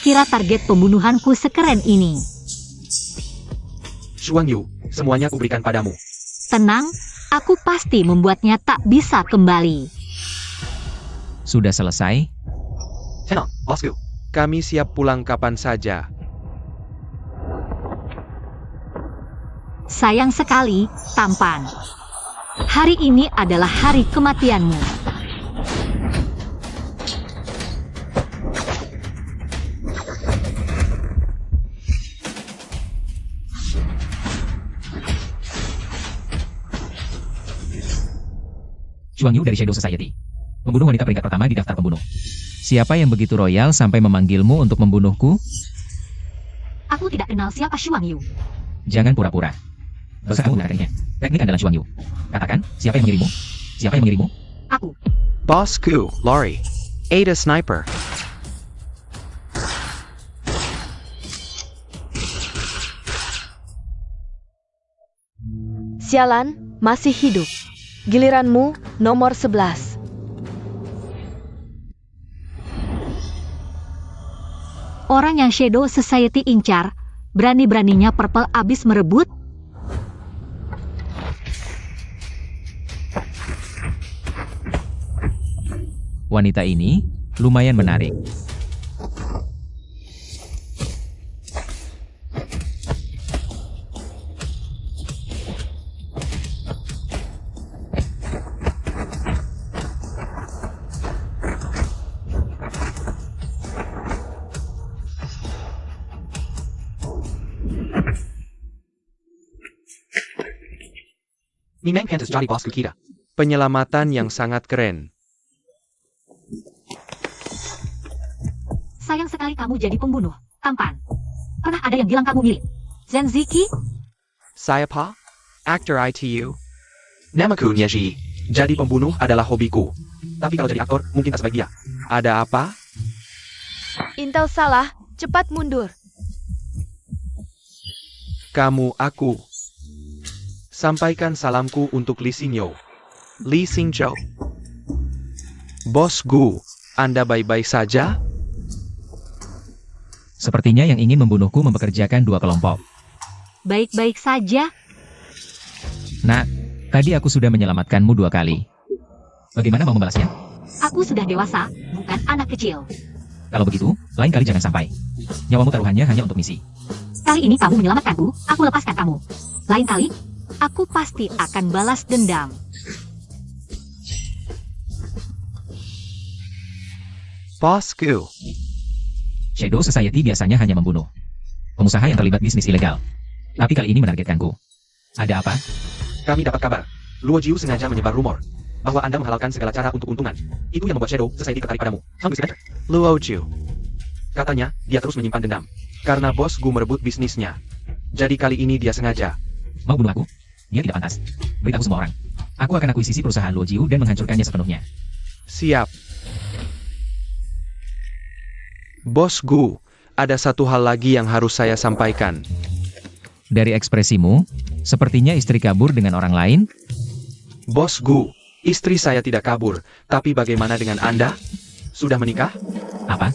kira target pembunuhanku sekeren ini? Xuang Yu, semuanya kuberikan padamu. Tenang, aku pasti membuatnya tak bisa kembali. Sudah selesai? Tenang, bosku. Kami siap pulang kapan saja. Sayang sekali, tampan. Hari ini adalah hari kematianmu. Xuang Yu dari Shadow Society. Membunuh wanita peringkat pertama di daftar pembunuh. Siapa yang begitu royal sampai memanggilmu untuk membunuhku? Aku tidak kenal siapa Xuang Yu. Jangan pura-pura. Dosa kamu mengatakannya. Teknik andalan Xuang Yu. Katakan, siapa yang mengirimmu? Siapa yang mengirimmu? Aku. Bosku, Lori. Ada Sniper. Sialan, masih hidup. Giliranmu, nomor 11. Orang yang Shadow Society incar, berani-beraninya Purple abis merebut? Wanita ini lumayan menarik. Memang pantas jadi bosku kita. Penyelamatan yang sangat keren. Sayang sekali kamu jadi pembunuh, tampan. Pernah ada yang bilang kamu milik Zenziki? Saya Pa, aktor ITU. Namaku Nyeji. Jadi pembunuh adalah hobiku. Tapi kalau jadi aktor, mungkin tak sebaik dia. Ada apa? Intel salah, cepat mundur. Kamu aku. Sampaikan salamku untuk Li Xingyo. Li Xingzhou. Bos Gu, Anda baik-baik saja? Sepertinya yang ingin membunuhku mempekerjakan dua kelompok. Baik-baik saja. Nak, tadi aku sudah menyelamatkanmu 2 kali. Bagaimana mau membalasnya? Aku sudah dewasa, bukan anak kecil. Kalau begitu, lain kali jangan sampai. Nyawamu taruhannya hanya untuk misi. Kali ini kamu menyelamatkanku, aku lepaskan kamu. Lain kali, aku pasti akan balas dendam. Bosku. Shadow Society biasanya hanya membunuh pengusaha yang terlibat bisnis ilegal. Tapi kali ini menargetkanku. Ada apa? Kami dapat kabar. Luo Jiu sengaja menyebar rumor bahwa Anda menghalalkan segala cara untuk keuntungan. Itu yang membuat Shadow Society tertarik padamu. Luo Jiu. Katanya, dia terus menyimpan dendam. Karena bos Gu merebut bisnisnya. Jadi kali ini dia sengaja. Mau bunuh aku? Dia tidak pantas. Beritahu semua orang. Aku akan akuisisi perusahaan Luo Jiu dan menghancurkannya sepenuhnya. Siap. Bos Gu, ada satu hal lagi yang harus saya sampaikan. Dari ekspresimu, sepertinya istri kabur dengan orang lain. Bos Gu, istri saya tidak kabur, tapi bagaimana dengan Anda? Sudah menikah? Apa?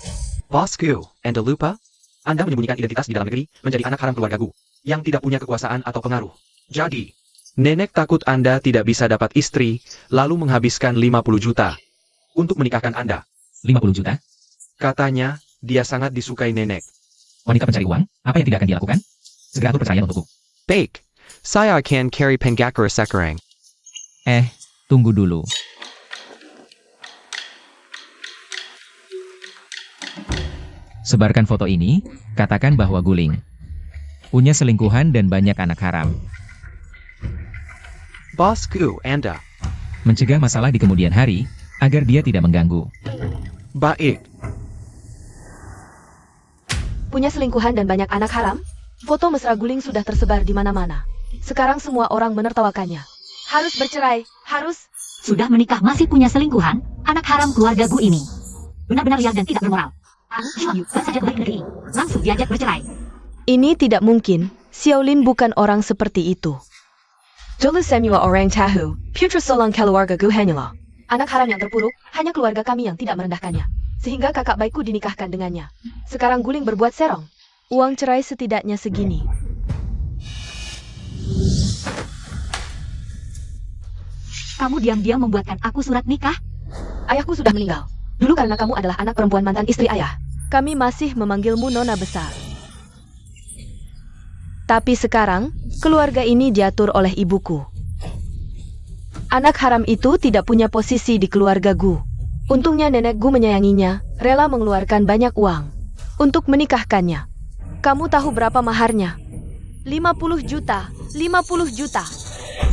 Bos Gu, Anda lupa? Anda menyembunyikan identitas di dalam negeri, menjadi anak haram keluarga Gu, yang tidak punya kekuasaan atau pengaruh. Jadi, nenek takut Anda tidak bisa dapat istri, lalu menghabiskan 50 juta untuk menikahkan Anda. 50 juta? Katanya, dia sangat disukai nenek. Wanita pencari uang, apa yang tidak akan dia lakukan? Segera atur perceraian untukku. Baik, saya akan carry Penggakura sekarang. Tunggu dulu. Sebarkan foto ini, katakan bahwa Guling punya selingkuhan dan banyak anak haram. Bosku, Anda. Mencegah masalah di kemudian hari, agar dia tidak mengganggu. Baik. Punya selingkuhan dan banyak anak haram? Foto mesra Guling sudah tersebar di mana-mana. Sekarang semua orang menertawakannya. Harus bercerai, harus... Sudah menikah masih punya selingkuhan, anak haram keluarga Gu ini. Benar-benar liar dan tidak bermoral. Aku, Xuang Yu, baru saja kembali ke negeri ini. Langsung diajak bercerai. Ini tidak mungkin. Xiaolin bukan orang seperti itu. Dulu semua orang tahu, putra sulung keluarga Gu hanyalah anak haram yang terpuruk, hanya keluarga kami yang tidak merendahkannya. sehingga kakak baikku dinikahkan dengannya. Sekarang Guling berbuat serong. Uang cerai setidaknya segini. Kamu diam-diam membuatkan aku surat nikah? Ayahku sudah meninggal. Dulu karena kamu adalah anak perempuan mantan istri ayah, kami masih memanggilmu Nona Besar. Tapi sekarang, keluarga ini diatur oleh ibuku. Anak haram itu tidak punya posisi di keluarga Gu. Untungnya nenek Gu menyayanginya, rela mengeluarkan banyak uang untuk menikahkannya. Kamu tahu berapa maharnya? 50 juta. 50 juta.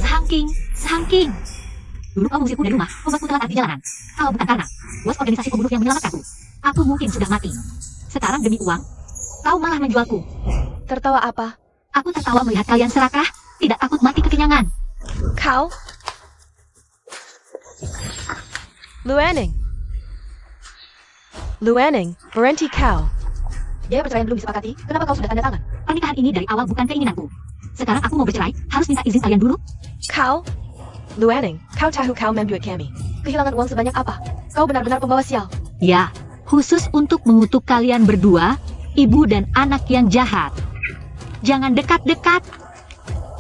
Sehangking. Dulu kau mengusirku dari rumah, membuatku telat di jalanan. Kalau bukan karena bos organisasi pembunuh yang menyelamatkanku, aku mungkin sudah mati. Sekarang demi uang, kau malah menjualku. Tertawa apa? Aku tertawa melihat kalian serakah, tidak takut mati kekenyangan. Kau? Luaning, berhenti kau. Biaya perceraian belum disepakati, kenapa kau sudah tanda tangan? Pernikahan ini dari awal bukan keinginanku. Sekarang aku mau bercerai, harus minta izin kalian dulu. Kau? Luaning, kau tahu kau membuat kami kehilangan uang sebanyak apa? Kau benar-benar pembawa sial. Ya, khusus untuk mengutuk kalian berdua, ibu dan anak yang jahat. Jangan dekat-dekat.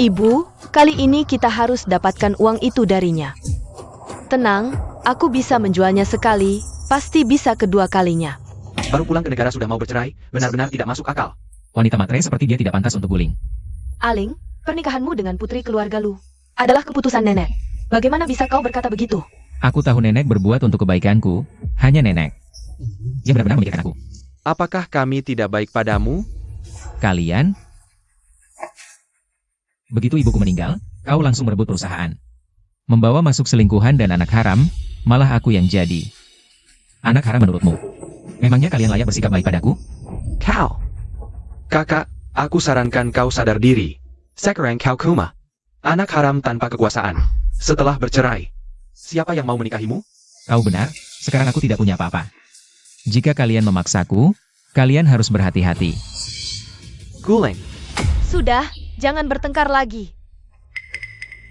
Ibu, kali ini kita harus dapatkan uang itu darinya. Tenang, aku bisa menjualnya sekali, pasti bisa kedua kalinya. Baru pulang ke negara sudah mau bercerai, benar-benar tidak masuk akal. Wanita matre seperti dia tidak pantas untuk Guling. Aling, pernikahanmu dengan putri keluarga Lu adalah keputusan nenek. Bagaimana bisa kau berkata begitu? Aku tahu nenek berbuat untuk kebaikanku, hanya nenek. Dia benar-benar memikirkan aku. Apakah kami tidak baik padamu? Kalian? Begitu ibuku meninggal, kau langsung merebut perusahaan. Membawa masuk selingkuhan dan anak haram, malah aku yang jadi anak haram menurutmu. Memangnya kalian layak bersikap baik padaku? Kau. Kakak, aku sarankan kau sadar diri. Sekarang kau kuma. Anak haram tanpa kekuasaan. Setelah bercerai, siapa yang mau menikahimu? Kau benar, sekarang aku tidak punya apa-apa. Jika kalian memaksaku, kalian harus berhati-hati. Guling. Sudah, jangan bertengkar lagi.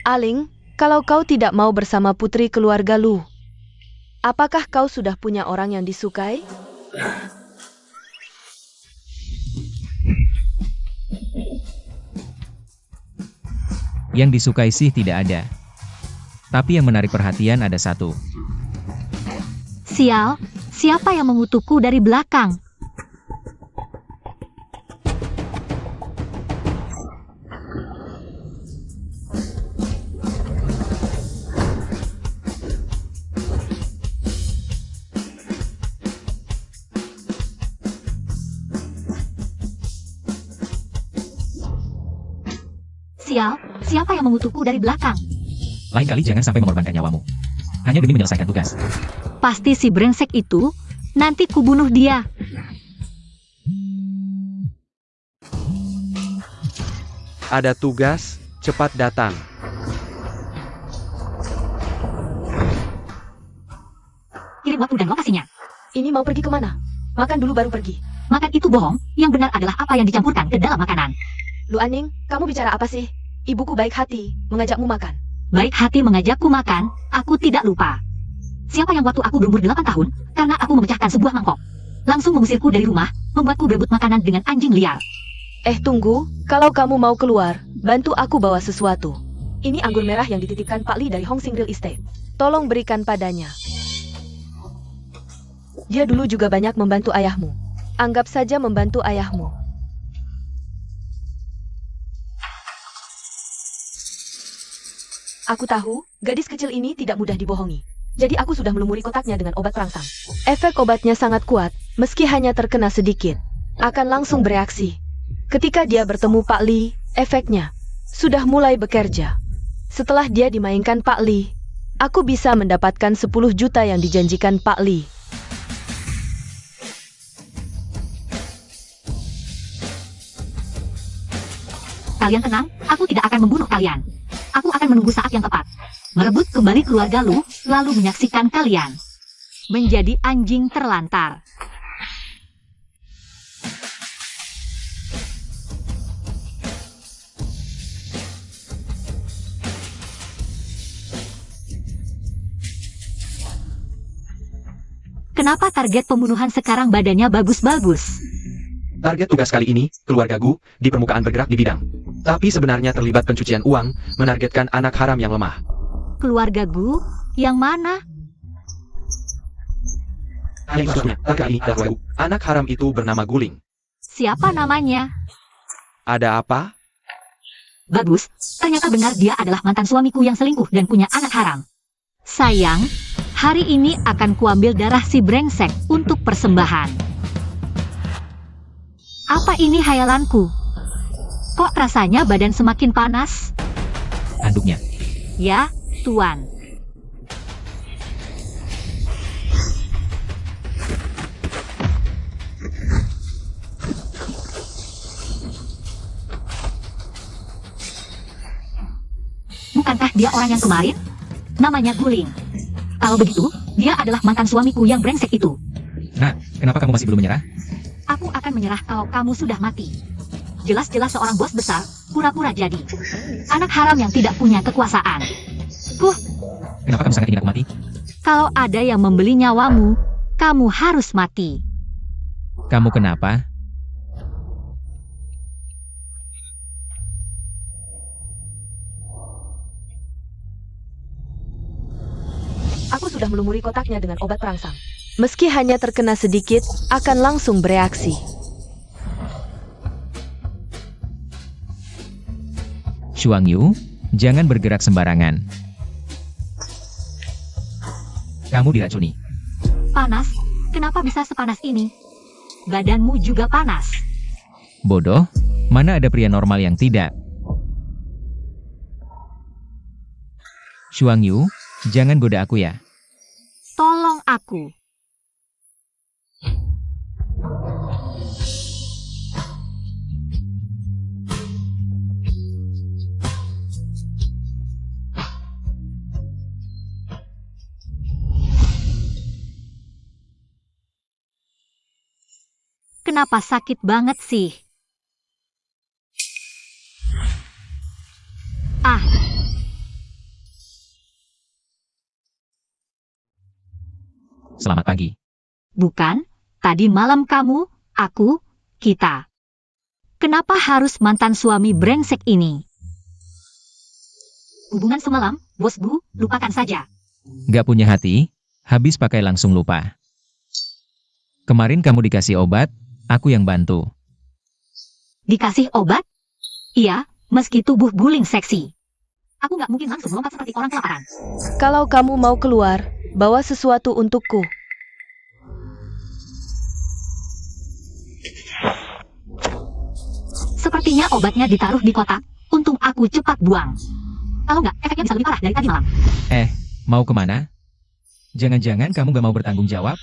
Aling, kalau kau tidak mau bersama putri keluarga Lu, apakah kau sudah punya orang yang disukai? Yang disukai sih tidak ada. Tapi yang menarik perhatian ada satu. Sial, siapa yang mengutukku dari belakang? Sial, siapa yang mengutukku dari belakang? Lain kali jangan sampai mengorbankan nyawamu. Hanya demi menyelesaikan tugas. Pasti si brengsek itu, nanti kubunuh dia. Ada tugas, cepat datang. Kirim waktu dan lokasinya. Ini mau pergi kemana? Makan dulu baru pergi. Makan itu bohong, yang benar adalah apa yang dicampurkan ke dalam makanan. Luaning, kamu bicara apa sih? Ibuku baik hati, mengajakmu makan. Baik hati mengajakku makan, aku tidak lupa. Siapa yang waktu aku berumur 8 tahun, karena aku memecahkan sebuah mangkok, langsung mengusirku dari rumah, membuatku berebut makanan dengan anjing liar. Tunggu, kalau kamu mau keluar, bantu aku bawa sesuatu. Ini anggur merah yang dititipkan Pak Li dari Hong Sing Real Estate. Tolong berikan padanya. Dia dulu juga banyak membantu ayahmu. Anggap saja membantu ayahmu. Aku tahu, gadis kecil ini tidak mudah dibohongi. Jadi aku sudah melumuri kotaknya dengan obat perangsang. Efek obatnya sangat kuat, meski hanya terkena sedikit. Akan langsung bereaksi. Ketika dia bertemu Pak Li, efeknya sudah mulai bekerja. Setelah dia dimainkan Pak Li, aku bisa mendapatkan 10 juta yang dijanjikan Pak Li. Kalian tenang, aku tidak akan membunuh kalian. Aku akan menunggu saat yang tepat. Merebut kembali keluarga Lu, lalu menyaksikan kalian menjadi anjing terlantar. Kenapa target pembunuhan sekarang badannya bagus-bagus? Target tugas kali ini, keluarga Gu, di permukaan bergerak di bidang. Tapi sebenarnya terlibat pencucian uang, menargetkan anak haram yang lemah. Keluarga Gu? Yang mana? Yang maksudnya, target ini adalah keluarga Gu. Anak haram itu bernama Guling. Siapa namanya? Ada apa? Bagus, ternyata benar dia adalah mantan suamiku yang selingkuh dan punya anak haram. Sayang, hari ini akan kuambil darah si brengsek untuk persembahan. Apa ini hayalanku? Kok rasanya badan semakin panas? Anduknya. Ya, Tuan. Bukankah dia orang yang kemarin? Namanya Guling. Kalau begitu, dia adalah mantan suamiku yang brengsek itu. Nah, kenapa kamu masih belum menyerah? Aku akan menyerah kalau kamu sudah mati. Jelas-jelas seorang bos besar, pura-pura jadi anak haram yang tidak punya kekuasaan. Kenapa kamu sangat ingin aku mati? Kalau ada yang membeli nyawamu, kamu harus mati. Kamu kenapa? Aku sudah melumuri kotaknya dengan obat perangsang. Meski hanya terkena sedikit, akan langsung bereaksi. Shuang Yu, jangan bergerak sembarangan. Kamu diracuni. Panas? Kenapa bisa sepanas ini? Badanmu juga panas. Bodoh, mana ada pria normal yang tidak? Shuang Yu, jangan goda aku ya. Tolong aku. Kenapa sakit banget sih? Ah. Selamat pagi. Bukan, tadi malam kamu, aku, kita. Kenapa harus mantan suami brengsek ini? Hubungan semalam, bos Bu, lupakan saja. Gak punya hati, habis pakai langsung lupa. Kemarin kamu dikasih obat, aku yang bantu. Dikasih obat? Iya, meski tubuh Guling seksi. Aku nggak mungkin langsung melompat seperti orang kelaparan. Kalau kamu mau keluar, bawa sesuatu untukku. Sepertinya obatnya ditaruh di kotak, untung aku cepat buang. Kalau nggak, efeknya bisa lebih parah dari tadi malam. Mau kemana? Jangan-jangan kamu gak mau bertanggung jawab?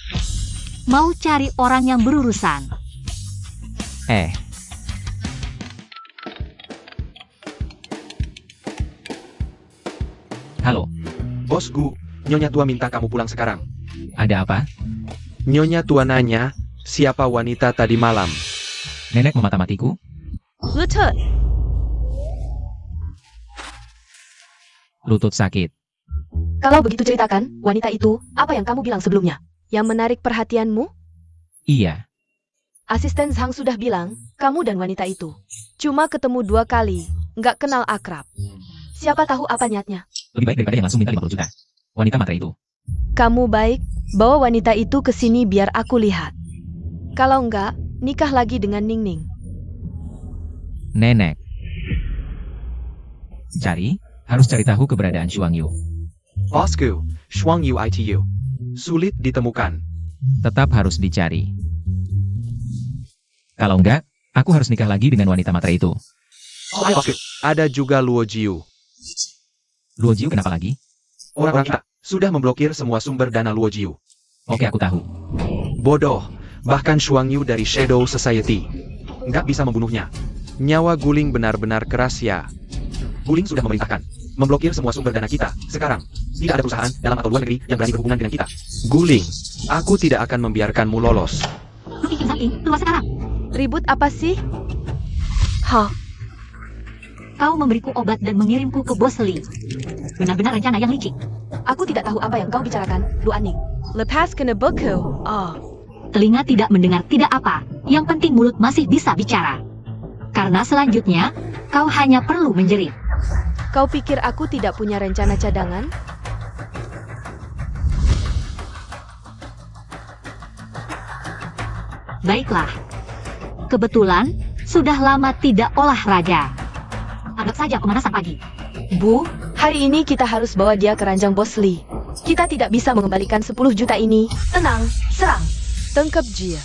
Mau cari orang yang berurusan. Halo, Bos Gu, Nyonya Tua minta kamu pulang sekarang. ada apa? Nyonya Tua nanya, siapa wanita tadi malam? Nenek memata-matiku? Lutut, Lutut sakit. kalau begitu ceritakan, wanita itu, apa yang kamu bilang sebelumnya? Yang menarik perhatianmu? Iya, Asisten Zhang sudah bilang, kamu dan wanita itu cuma ketemu 2 kali, nggak kenal akrab. Siapa tahu apa niatnya? lebih baik daripada yang langsung minta 50 juta. Wanita matre itu. Kamu baik, bawa wanita itu ke sini biar aku lihat. Kalau enggak, nikah lagi dengan Ningning. Nenek. Harus cari tahu keberadaan Shuang Yu. Bos Gu, Shuang Yu itu sulit ditemukan. Tetap harus dicari. Kalau enggak, aku harus nikah lagi dengan wanita matre itu. Ayo Bos Gu, ada juga Luo Jiu. Luo Jiu kenapa lagi? Orang-orang kita sudah memblokir semua sumber dana Luo Jiu. Oke, aku tahu. Bodoh, bahkan Shuang Yu dari Shadow Society nggak bisa membunuhnya. Nyawa Guling benar-benar keras ya. Guling sudah memerintahkan memblokir semua sumber dana kita. Sekarang, tidak ada perusahaan dalam atau luar negeri yang berani berhubungan dengan kita. Guling, aku tidak akan membiarkanmu lolos. Lu bikin saking, keluar sekarang. Ribut apa sih? Hah, Kau memberiku obat dan mengirimku ke Bos Li. Benar-benar rencana yang licik. aku tidak tahu apa yang kau bicarakan, Lu Aning. lepaskan buku. Oh, Telinga tidak mendengar tidak apa, yang penting mulut masih bisa bicara. Karena selanjutnya, kau hanya perlu menjerit. kau pikir aku tidak punya rencana cadangan? Baiklah. Kebetulan, sudah lama tidak olahraga. Anggap saja pemanasan pagi. Bu, hari ini kita harus bawa dia ke ranjang Bos Lee. Kita tidak bisa mengembalikan 10 juta ini. Tenang, serang. Tangkap dia.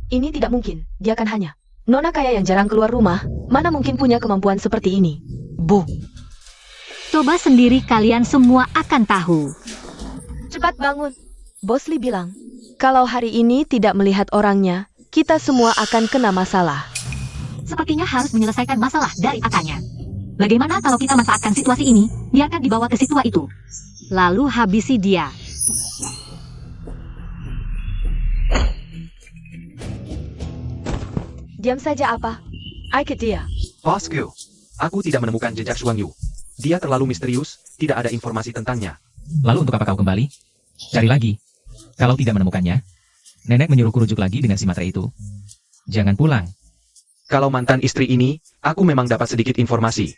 Ini tidak mungkin, dia kan hanya nona kaya yang jarang keluar rumah, mana mungkin punya kemampuan seperti ini. Bu, Coba sendiri kalian semua akan tahu. cepat bangun. Bos Lee bilang, kalau hari ini tidak melihat orangnya, kita semua akan kena masalah. Sepertinya harus menyelesaikan masalah dari akarnya. Bagaimana kalau kita manfaatkan situasi ini, biarkan dibawa ke situa itu. Lalu habisi dia. Diam saja apa? Ikut dia. Bosku, aku tidak menemukan jejak Shuang Yu. Dia terlalu misterius, tidak ada informasi tentangnya. Lalu untuk apa kau kembali? Cari lagi. Kalau tidak menemukannya, nenek menyuruhku rujuk lagi dengan si matre itu. Jangan pulang. Kalau mantan istri ini, aku memang dapat sedikit informasi.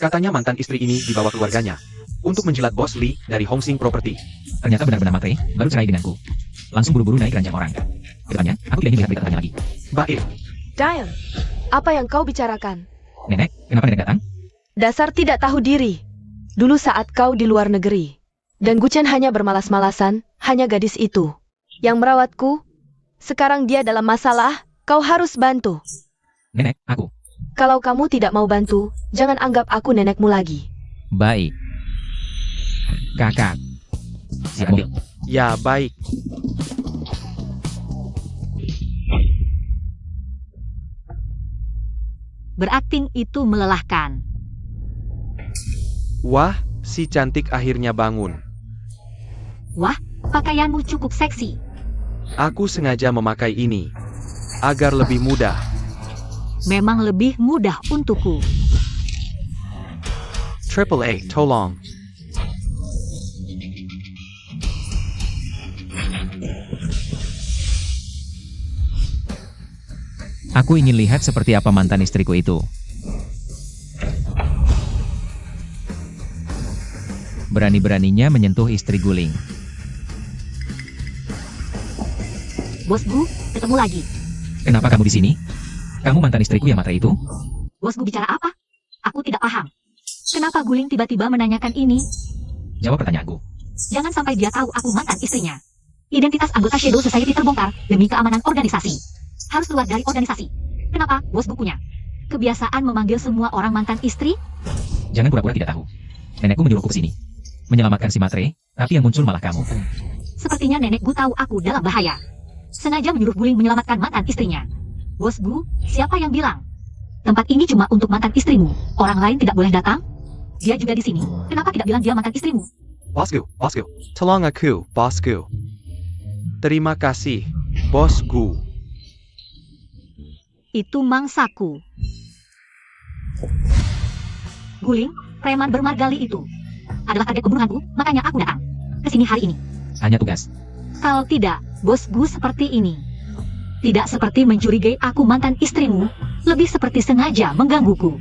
Katanya mantan istri ini dibawa keluarganya untuk menjilat Bos Lee dari Hongsing Property. Ternyata benar-benar matre, baru cerai denganku. Langsung buru-buru naik ranjang orang. Kedepannya, aku tidak ingin melihat berita tentangnya lagi. Baik, Diane, apa yang kau bicarakan? Nenek, kenapa nenek datang? Dasar tidak tahu diri. Dulu saat kau di luar negeri, dan Guchen hanya bermalas-malasan, hanya gadis itu yang merawatku. Sekarang dia dalam masalah, kau harus bantu. Nenek, aku. Kalau kamu tidak mau bantu, jangan anggap aku nenekmu lagi. Baik. Kakak. Siap mobil. ya baik. Berakting itu melelahkan. Wah, si cantik akhirnya bangun. Wah, pakaianmu cukup seksi. Aku sengaja memakai ini agar lebih mudah. Memang lebih mudah untukku. Triple A, tolong. Aku ingin lihat seperti apa mantan istriku itu. Berani-beraninya menyentuh istri guling. Bosku, ketemu lagi. Kenapa kamu di sini? Kamu mantan istriku yang matre itu? Bosku bicara apa? Aku tidak paham. Kenapa Guling tiba-tiba menanyakan ini? Jawab pertanyaanku. Jangan sampai dia tahu aku mantan istrinya. Identitas anggota Shadow Society terbongkar demi keamanan organisasi. Harus keluar dari organisasi. Kenapa, bos bukunya? Kebiasaan memanggil semua orang mantan istri? Jangan pura-pura tidak tahu. Nenekku menyuruhku ke sini. Menyelamatkan si matre, tapi yang muncul malah kamu. Sepertinya nenekku tahu aku dalam bahaya. Sengaja menyuruh Guling menyelamatkan mantan istrinya. Bos Bu, siapa yang bilang? Tempat ini cuma untuk mantan istrimu. Orang lain tidak boleh datang? Dia juga di sini. Kenapa tidak bilang dia mantan istrimu? Bosku, tolong aku, bosku. Terima kasih, bosku. Itu mangsaku. Guling, preman bermargali itu adalah target pembunuhanku, makanya aku datang ke sini hari ini. Hanya tugas. Kalau tidak, bosku seperti ini. Tidak seperti mencurigai aku mantan istrimu, lebih seperti sengaja menggangguku.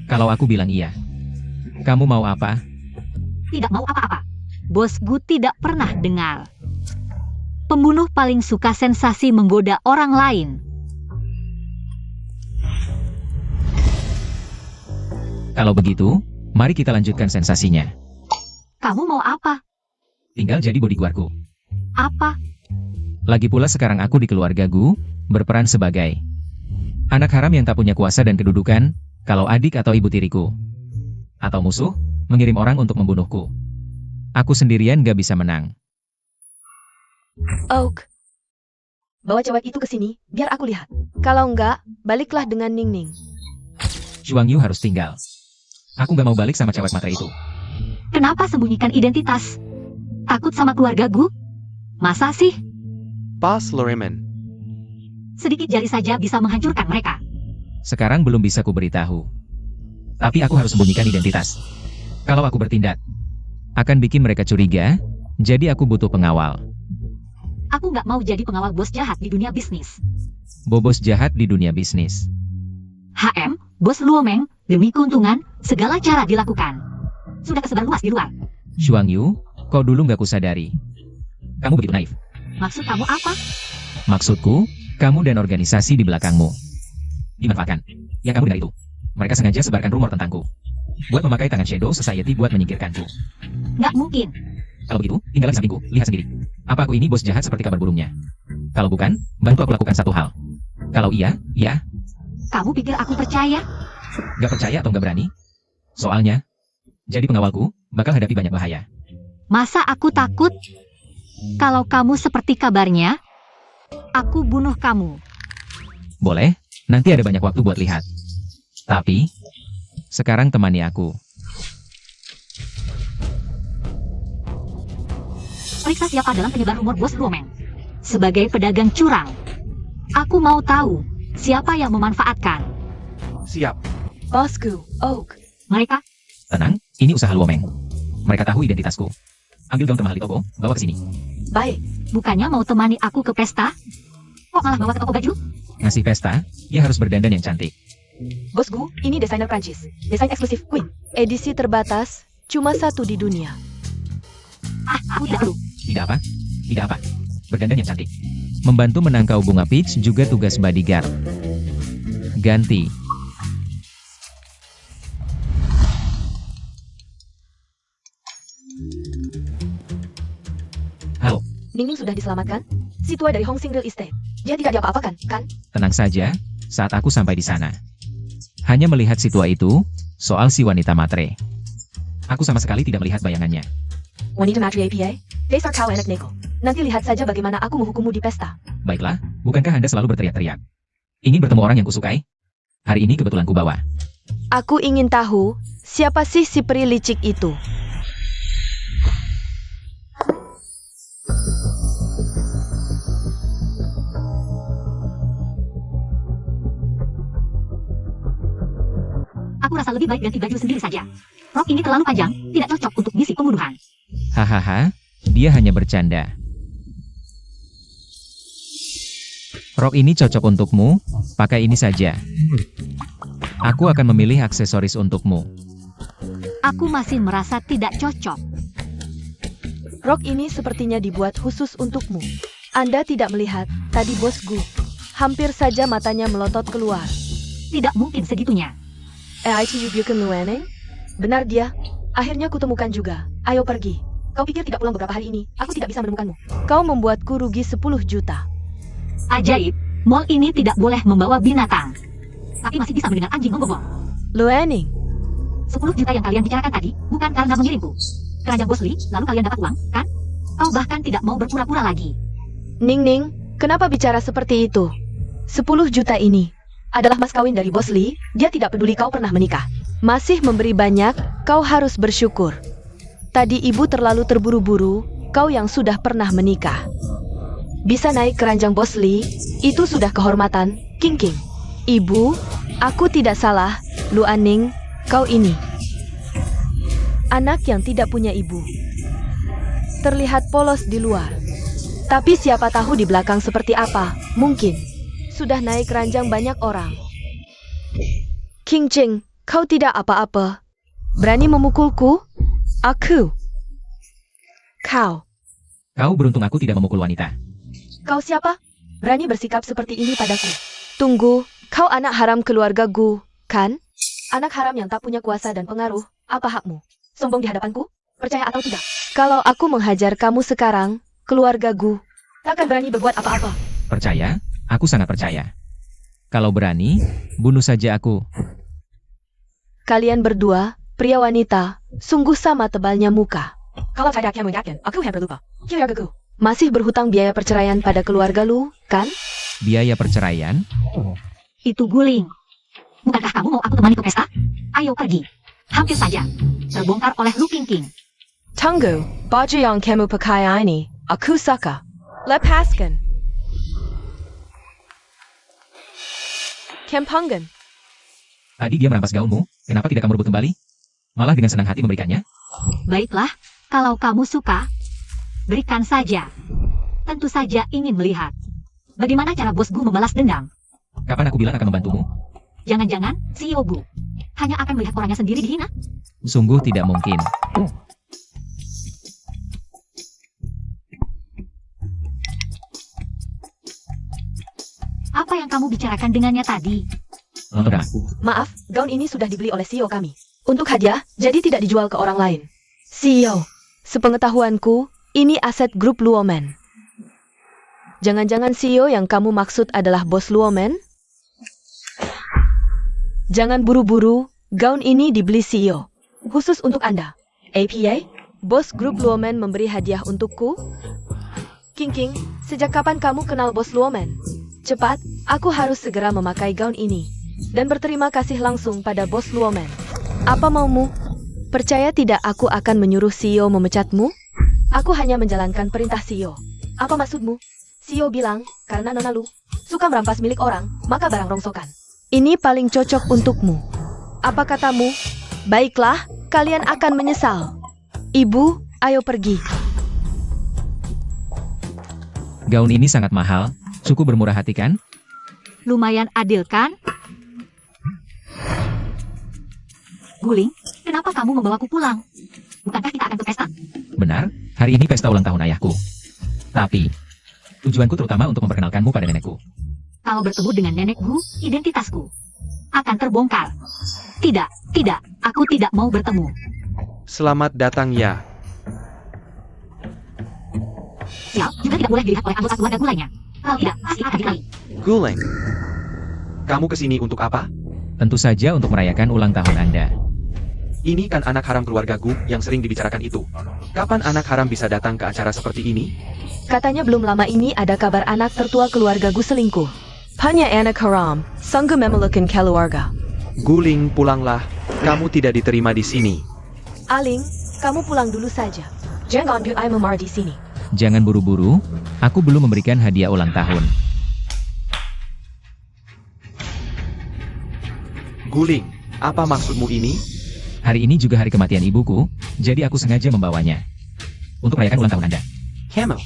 Kalau aku bilang iya. Kamu mau apa? Tidak mau apa-apa. Bosku tidak pernah dengar. Pembunuh paling suka sensasi menggoda orang lain. Kalau begitu, mari kita lanjutkan sensasinya. Kamu mau apa? Tinggal jadi bodyguardku. Apa? Lagi pula sekarang aku di keluarga Gu, berperan sebagai anak haram yang tak punya kuasa dan kedudukan, kalau adik atau ibu tiriku. Atau musuh, mengirim orang untuk membunuhku. Aku sendirian gak bisa menang. Oak, bawa cewek itu ke sini, biar aku lihat. Kalau enggak, baliklah dengan Ning Ning. Shuang Yu harus tinggal. Aku gak mau balik sama cewek matre itu. Kenapa sembunyikan identitas? Takut sama keluarga Gu? Masa sih? Boss Loriman. Sedikit jari saja bisa menghancurkan mereka. Sekarang belum bisa kuberitahu. Tapi aku harus sembunyikan identitas. Kalau aku bertindak, akan bikin mereka curiga, jadi aku butuh pengawal. Aku nggak mau jadi pengawal bos jahat di dunia bisnis. Bobos jahat di dunia bisnis. HM, bos Luomeng, demi keuntungan, segala cara dilakukan. Sudah kesebar luas di luar. Xuang Yu, kau dulu nggak kusadari. Kamu begitu naif. Maksud kamu apa? Maksudku, kamu dan organisasi di belakangmu dimanfaatkan. Yang kamu dengar itu, mereka sengaja sebarkan rumor tentangku. Buat memakai tangan Shadow Society buat menyingkirkanku. Nggak mungkin. Kalau begitu, tinggal di sampingku, lihat sendiri. Apa aku ini bos jahat seperti kabar burungnya? Kalau bukan, bantu aku lakukan satu hal. Kalau iya, ya. Kamu pikir aku percaya? Gak percaya atau gak berani? Soalnya, jadi pengawalku, bakal hadapi banyak bahaya. Masa aku takut? Kalau kamu seperti kabarnya, aku bunuh kamu. Boleh, nanti ada banyak waktu buat lihat. Tapi, sekarang temani aku. Periksa siapa dalam penyebar rumor bos Luomeng. Sebagai pedagang curang, aku mau tahu siapa yang memanfaatkan Siap. Bosku, Oak. mereka. Tenang, ini usaha Luomeng. Mereka tahu identitasku. Ambil gaun termahal di toko, bawa ke sini. Baik. Bukannya mau temani aku ke pesta? Kok malah bawa ke toko baju? Ngasih pesta, ya harus berdandan yang cantik. Bosku, ini desainer Prancis. Desain eksklusif Queen. Edisi terbatas, cuma satu di dunia. Aku tidak perlu. Tidak apa? Tidak apa. Berdandan yang cantik. Membantu menangkau bunga peach juga tugas bodyguard. Ganti. Halo, Ningning sudah diselamatkan? Si tua dari Hong Sing Real Estate. Dia tidak diapa-apakan, kan? tenang saja, saat aku sampai di sana. Hanya melihat si tua itu, soal si wanita matre. Aku sama sekali tidak melihat bayangannya. Wanita matri APA, dasar kau enak neko. Nanti lihat saja bagaimana aku menghukummu di pesta. Baiklah, bukankah Anda selalu berteriak-teriak? Ingin bertemu orang yang kusukai? Hari ini kebetulan kubawa. Aku ingin tahu, siapa sih si peri licik itu? Aku rasa lebih baik ganti baju sendiri saja. Rok ini terlalu panjang, tidak cocok untuk misi pembunuhan. Hahaha, dia hanya bercanda. Rok ini cocok untukmu, pakai ini saja. Aku akan memilih aksesoris untukmu. Aku masih merasa tidak cocok. Rok ini sepertinya dibuat khusus untukmu. Anda tidak melihat, tadi bos Gu. Hampir saja matanya melotot keluar. Tidak mungkin segitunya. EITU Bukan Lueneng? Benar dia. Akhirnya kutemukan juga. Ayo pergi. Kau pikir tidak pulang beberapa hari ini, aku tidak bisa menemukanmu. Kau membuatku rugi 10 juta. Ajaib, mall ini tidak boleh membawa binatang. Tapi masih bisa mendengar anjing menggobong. Lueneng, 10 juta yang kalian bicarakan tadi, bukan karena mengirimku. Keranjang bos Lee, lalu kalian dapat uang, kan? Kau bahkan tidak mau berpura-pura lagi. Ning, kenapa bicara seperti itu? 10 juta ini adalah mas kawin dari bos Lee, dia tidak peduli kau pernah menikah. Masih memberi banyak, kau harus bersyukur. Tadi ibu terlalu terburu-buru, kau yang sudah pernah menikah. Bisa naik keranjang bos Lee, itu sudah kehormatan, King. Ibu, aku tidak salah, Lu Aning, kau ini. Anak yang tidak punya ibu. Terlihat polos di luar. Tapi siapa tahu di belakang seperti apa, mungkin. Sudah naik keranjang banyak orang. King Ching, kau tidak apa-apa. Berani memukulku? Aku. Kau. Kau beruntung aku tidak memukul wanita. Kau siapa? Berani bersikap seperti ini padaku. Tunggu, kau anak haram keluarga Gu, kan? Anak haram yang tak punya kuasa dan pengaruh, apa hakmu? Sombong di hadapanku? Percaya atau tidak? Kalau aku menghajar kamu sekarang, keluarga Gu, takkan berani berbuat apa-apa. Percaya? Aku sangat percaya. Kalau berani, bunuh saja aku. Kalian berdua, pria wanita, sungguh sama tebalnya muka. Kalau tidak kamu yakin, aku hampir lupa. Keluarga Gu masih berhutang biaya perceraian pada keluarga lu, kan? Biaya perceraian? Itu guling. Bukankah kamu mau aku temani ke pesta? Ayo pergi. Hampir saja. Terbongkar oleh Lu King. Tunggu, baju yang kamu pakai ini, aku suka. Lepaskan. Kempangan. Tadi dia merampas gaunmu, kenapa tidak kamu rebut kembali? Malah dengan senang hati memberikannya? Baiklah, kalau kamu suka, berikan saja. Tentu saja ingin melihat. Bagaimana cara bos Gu membalas dendam? Kapan aku bilang akan membantumu? Jangan-jangan CEO Gu hanya akan melihat orangnya sendiri dihina? Sungguh tidak mungkin. Apa yang kamu bicarakan dengannya tadi? Laura, Maaf, gaun ini sudah dibeli oleh CEO kami. Untuk hadiah, jadi tidak dijual ke orang lain. CEO, sepengetahuanku, ini aset grup Luomen. Jangan-jangan CEO yang kamu maksud adalah bos Luomen? Jangan buru-buru, gaun ini dibeli CEO. Khusus untuk Anda. APA, bos grup Luomen memberi hadiah untukku? King, sejak kapan kamu kenal bos Luomen? Cepat, aku harus segera memakai gaun ini. Dan berterima kasih langsung pada bos Luomen. Apa maumu? Percaya tidak aku akan menyuruh CEO memecatmu? Aku hanya menjalankan perintah CEO. Apa maksudmu? CEO bilang, karena Nona Lu suka merampas milik orang, maka barang rongsokan. Ini paling cocok untukmu. Apa katamu? Baiklah, kalian akan menyesal. Ibu, ayo pergi. gaun ini sangat mahal, suku bermurah hati kan? Lumayan adil kan? Guling, kenapa kamu membawaku pulang? Bukankah kita akan ke pesta? Benar, hari ini pesta ulang tahun ayahku. Tapi, tujuanku terutama untuk memperkenalkanmu pada nenekku. Kalau bertemu dengan nenekku, identitasku akan terbongkar. Tidak, aku tidak mau bertemu. Selamat datang ya. Sial, juga tidak boleh dilihat oleh anggota keluarga lainnya. Kalau tidak, pasti akan dikali. Guling. Kamu kesini untuk apa? Tentu saja untuk merayakan ulang tahun Anda. Ini kan anak haram keluarga Gu yang sering dibicarakan itu. Kapan anak haram bisa datang ke acara seperti ini? Katanya belum lama ini ada kabar anak tertua keluarga Gu selingkuh. Hanya anak haram, sanggup memelukkan keluarga. Guling, pulanglah. Kamu tidak diterima di sini. Aling, kamu pulang dulu saja. Jangan biar I memar di sini. Jangan buru-buru, aku belum memberikan hadiah ulang tahun. Guling, apa maksudmu ini? Hari ini juga hari kematian ibuku, jadi aku sengaja membawanya. Untuk merayakan ulang tahun Anda. Kamu.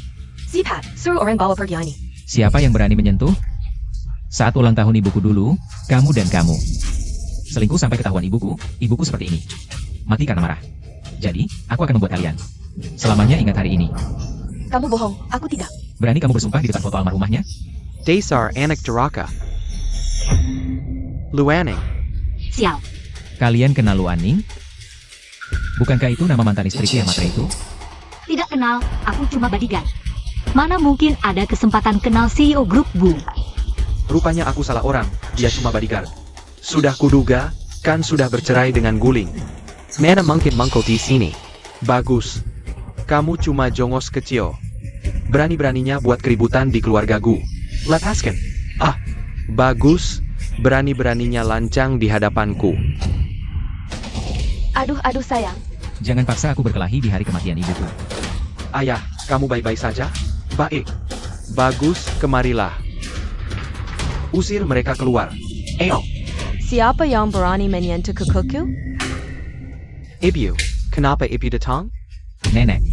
Sipat, suruh orang bawa pergi ini. Siapa yang berani menyentuh? Saat ulang tahun ibuku dulu, kamu dan kamu. Selingkuh sampai ketahuan ibuku seperti ini. Mati karena marah. Jadi, aku akan membuat kalian selamanya ingat hari ini. Kamu bohong, aku tidak. Berani kamu bersumpah di depan foto almarhumahnya? Dasar anak duraka. Luaning. Sial, Kalian kenal Luaning? Bukankah itu nama mantan istriku yang matre itu? tidak kenal, aku cuma bodyguard. Mana mungkin ada kesempatan kenal CEO grup Gu. Rupanya aku salah orang, dia cuma bodyguard. Sudah kuduga, kan sudah bercerai dengan Guling. Mana mungkin mangkok di sini. Bagus. Kamu cuma jongos kecil. Berani-beraninya buat keributan di keluarga Gu. Lepaskan. Ah, bagus. Berani-beraninya lancang di hadapanku. Aduh sayang. Jangan paksa aku berkelahi di hari kematian ibuku. Ayah, kamu baik-baik saja? Baik. Bagus, kemarilah. Usir mereka keluar. Ayo. Siapa yang berani menyentuh kukuku? Ibu, kenapa Ibu datang? Nenek,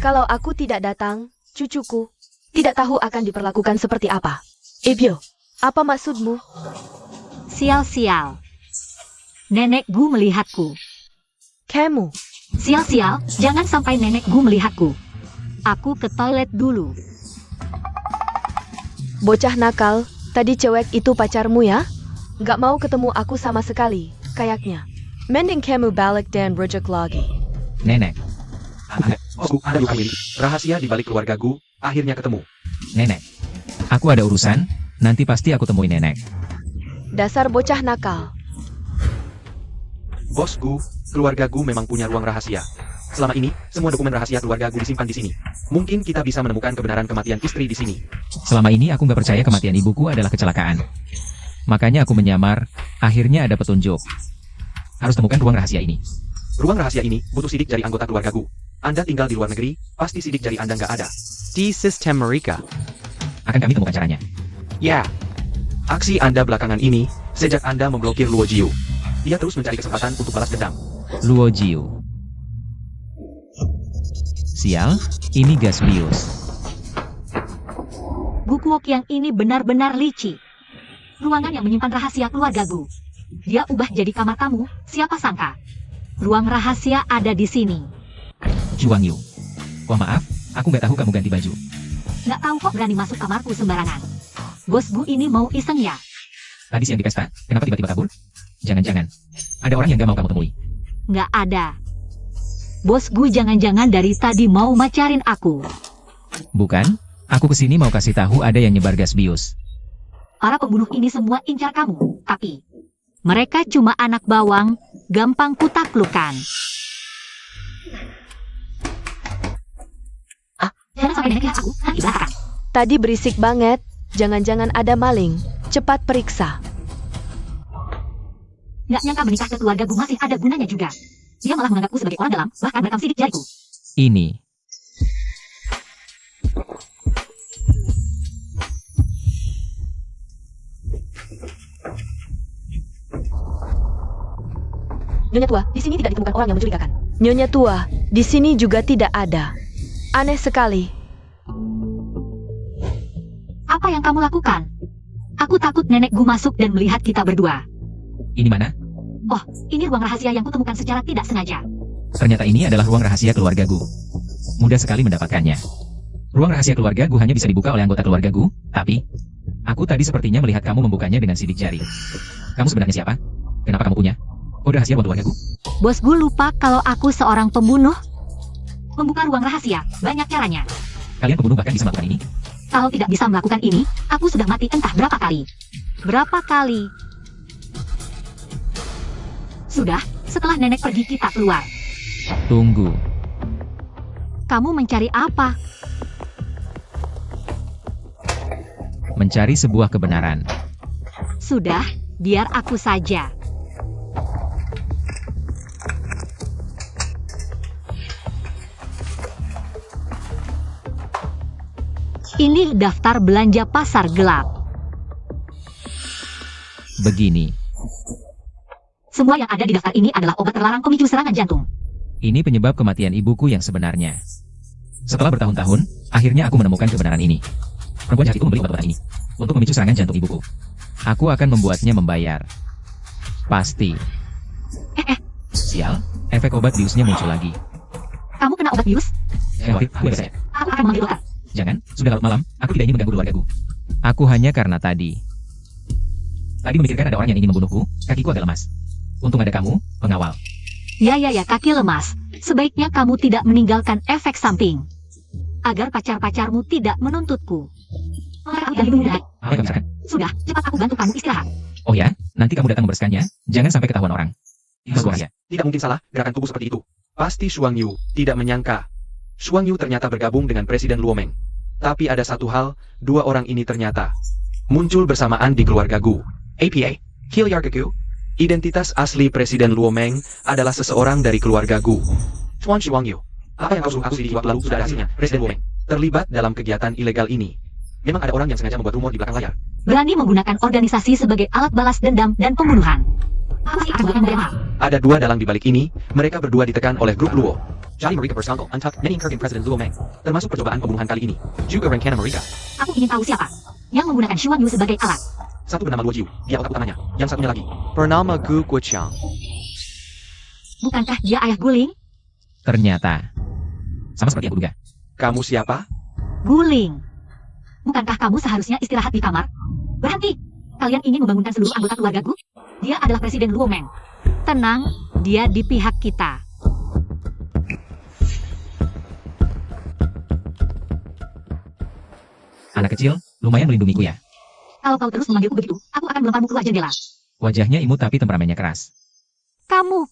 Kalau aku tidak datang, cucuku tidak tahu akan diperlakukan seperti apa. Ibyo, apa maksudmu? Sial-sial. Nenek Gu melihatku. Kamu, Sial-sial, jangan sampai nenek Gu melihatku. Aku ke toilet dulu. bocah nakal, tadi cewek itu pacarmu ya? Gak mau ketemu aku sama sekali, kayaknya. Mending kamu balik dan rujuk lagi. nenek, Gu, ada luka ini. Rahasia di balik keluarga Gu, akhirnya ketemu. nenek. Aku ada urusan, nanti pasti aku temuin nenek. Dasar bocah nakal. Bos Gu, keluarga Gu memang punya ruang rahasia. Selama ini, semua dokumen rahasia keluarga Gu disimpan di sini. Mungkin kita bisa menemukan kebenaran kematian istri di sini. Selama ini aku nggak percaya kematian ibuku adalah kecelakaan. Makanya aku menyamar, akhirnya ada petunjuk. Harus temukan ruang rahasia ini. Ruang rahasia ini butuh sidik jari anggota keluarga Gu. Anda tinggal di luar negeri, pasti sidik jari Anda nggak ada. di sistem mereka. Akan kami temukan caranya. Ya. Aksi Anda belakangan ini, sejak Anda memblokir Luo Jiu. Dia terus mencari kesempatan untuk balas dendam. Luo Jiu. Sial, ini gas bius. Gu Kuok yang ini benar-benar licik. Ruangan yang menyimpan rahasia keluarga Gu. Dia ubah jadi kamar tamu, siapa sangka. Ruang rahasia ada di sini. Chuang Yu. Wah maaf, aku nggak tahu kamu ganti baju. Nggak tahu kok berani masuk kamarku sembarangan. Bos Gu ini mau iseng ya? Tadi siang di pesta, kenapa tiba-tiba kabur? Jangan-jangan ada orang yang nggak mau kamu temui. Nggak ada. Bos Gu jangan-jangan dari tadi mau macarin aku. Bukan, aku kesini mau kasih tahu ada yang nyebar gas bius. Para pembunuh ini semua incar kamu, tapi mereka cuma anak bawang, gampang kutaklukkan. Jangan sampai nenek lihat aku, nanti belakang. Tadi berisik banget, jangan-jangan ada maling. Cepat periksa. Nggak nyangka menikah ke keluarga Gu masih ada gunanya juga. Dia malah menganggapku sebagai orang dalam, bahkan merekam sidik jariku. Ini. Nyonya tua, di sini tidak ditemukan orang yang mencurigakan. Nyonya tua, di sini juga tidak ada. Aneh sekali. Apa yang kamu lakukan? Aku takut nenek Gu masuk dan melihat kita berdua. Ini mana? Oh, ini ruang rahasia yang kutemukan secara tidak sengaja. Ternyata ini adalah ruang rahasia keluarga Gu. Mudah sekali mendapatkannya. Ruang rahasia keluarga Gu hanya bisa dibuka oleh anggota keluarga Gu, tapi aku tadi sepertinya melihat kamu membukanya dengan sidik jari. Kamu sebenarnya siapa? Kenapa kamu punya kode rahasia buat keluarga Gu? Bos Gu lupa kalau aku seorang pembunuh. Membuka ruang rahasia, banyak caranya. Kalian pembunuh bahkan bisa melakukan ini? Kalau tidak bisa melakukan ini, aku sudah mati entah berapa kali. Berapa kali? Sudah, setelah nenek pergi kita keluar. Tunggu. Kamu mencari apa? Mencari sebuah kebenaran. Sudah, biar aku saja. Ini daftar belanja pasar gelap. Begini. Semua yang ada di daftar ini adalah obat terlarang pemicu serangan jantung. Ini penyebab kematian ibuku yang sebenarnya. Setelah bertahun-tahun, akhirnya aku menemukan kebenaran ini. Perempuan jahat itu membeli obat-obatan ini untuk memicu serangan jantung ibuku. Aku akan membuatnya membayar. Pasti. Sial, efek obat biusnya muncul lagi. Kamu kena obat bius? Aku bebas saya. Aku akan memanggil dokter. Jangan, sudah larut malam, aku tidak ingin mengganggu keluargaku. Aku hanya karena tadi memikirkan ada orang yang ingin membunuhku, kakiku agak lemas. Untung ada kamu, pengawal. Ya, kaki lemas. Sebaiknya kamu tidak meninggalkan efek samping. Agar pacar-pacarmu tidak menuntutku. Apa yang kamu bicarakan? Sudah, cepat aku bantu kamu istirahat. Oh ya, nanti kamu datang membereskannya, jangan sampai ketahuan orang. Sebuah Tidak mungkin salah, gerakan tubuh seperti itu. Pasti Shuang Yu tidak menyangka. Shuang Yu ternyata bergabung dengan Presiden Luo Meng. Tapi ada satu hal, dua orang ini ternyata muncul bersamaan di keluarga Gu. APA, Kilyargagu. Identitas asli Presiden Luo Meng adalah seseorang dari keluarga Gu. Chuan Shuang Yu. Apa yang kau suruh aku di waktu lalu sudah ada hasilnya. Presiden Luo Meng terlibat dalam kegiatan ilegal ini. Memang ada orang yang sengaja membuat rumor di belakang layar. Berani menggunakan organisasi sebagai alat balas dendam dan pembunuhan. Apa sih akibatnya mereka? Ada dua dalang di balik ini, mereka berdua ditekan oleh grup Luo. Jadi mereka bersangkut untuk menyingkirkan Presiden Luo Meng, termasuk percobaan pembunuhan kali ini. Juga rencana mereka. Aku ingin tahu siapa yang menggunakan Shuang Yu sebagai alat. Satu bernama Luo Jiu, dia otak utamanya. Yang satunya lagi, Bernama Gu Guoqiang. Bukankah dia ayah Guling? ternyata. Sama seperti yang kuduga. kamu siapa? Guling. Bukankah kamu seharusnya istirahat di kamar? Berhenti. Kalian ingin membangunkan seluruh anggota keluarga Gu? Dia adalah Presiden Luo Meng. Tenang, dia di pihak kita. Anak kecil, lumayan melindungiku ya. Kalau kau terus memanggilku begitu, aku akan melemparmu keluar jendela. Wajahnya imut tapi temperamennya keras. Kamu.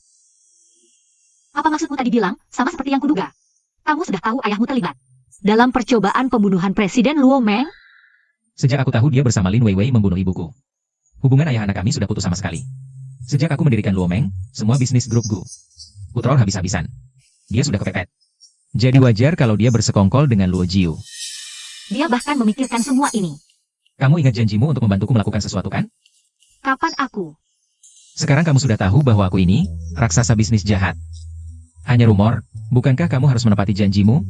Apa maksudmu tadi bilang, sama seperti yang kuduga? Kamu sudah tahu ayahmu terlibat dalam percobaan pembunuhan Presiden Luo Meng? Sejak aku tahu dia bersama Lin Weiwei membunuh ibuku. Hubungan ayah anak kami sudah putus sama sekali. Sejak aku mendirikan Luo Meng, semua bisnis grup Gu putror habis-habisan. Dia sudah kepepet. Jadi wajar kalau dia bersekongkol dengan Luo Jiu. Dia bahkan memikirkan semua ini. Kamu ingat janjimu untuk membantuku melakukan sesuatu kan? Kapan aku? Sekarang kamu sudah tahu bahwa aku ini, raksasa bisnis jahat. Hanya rumor, bukankah kamu harus menepati janjimu?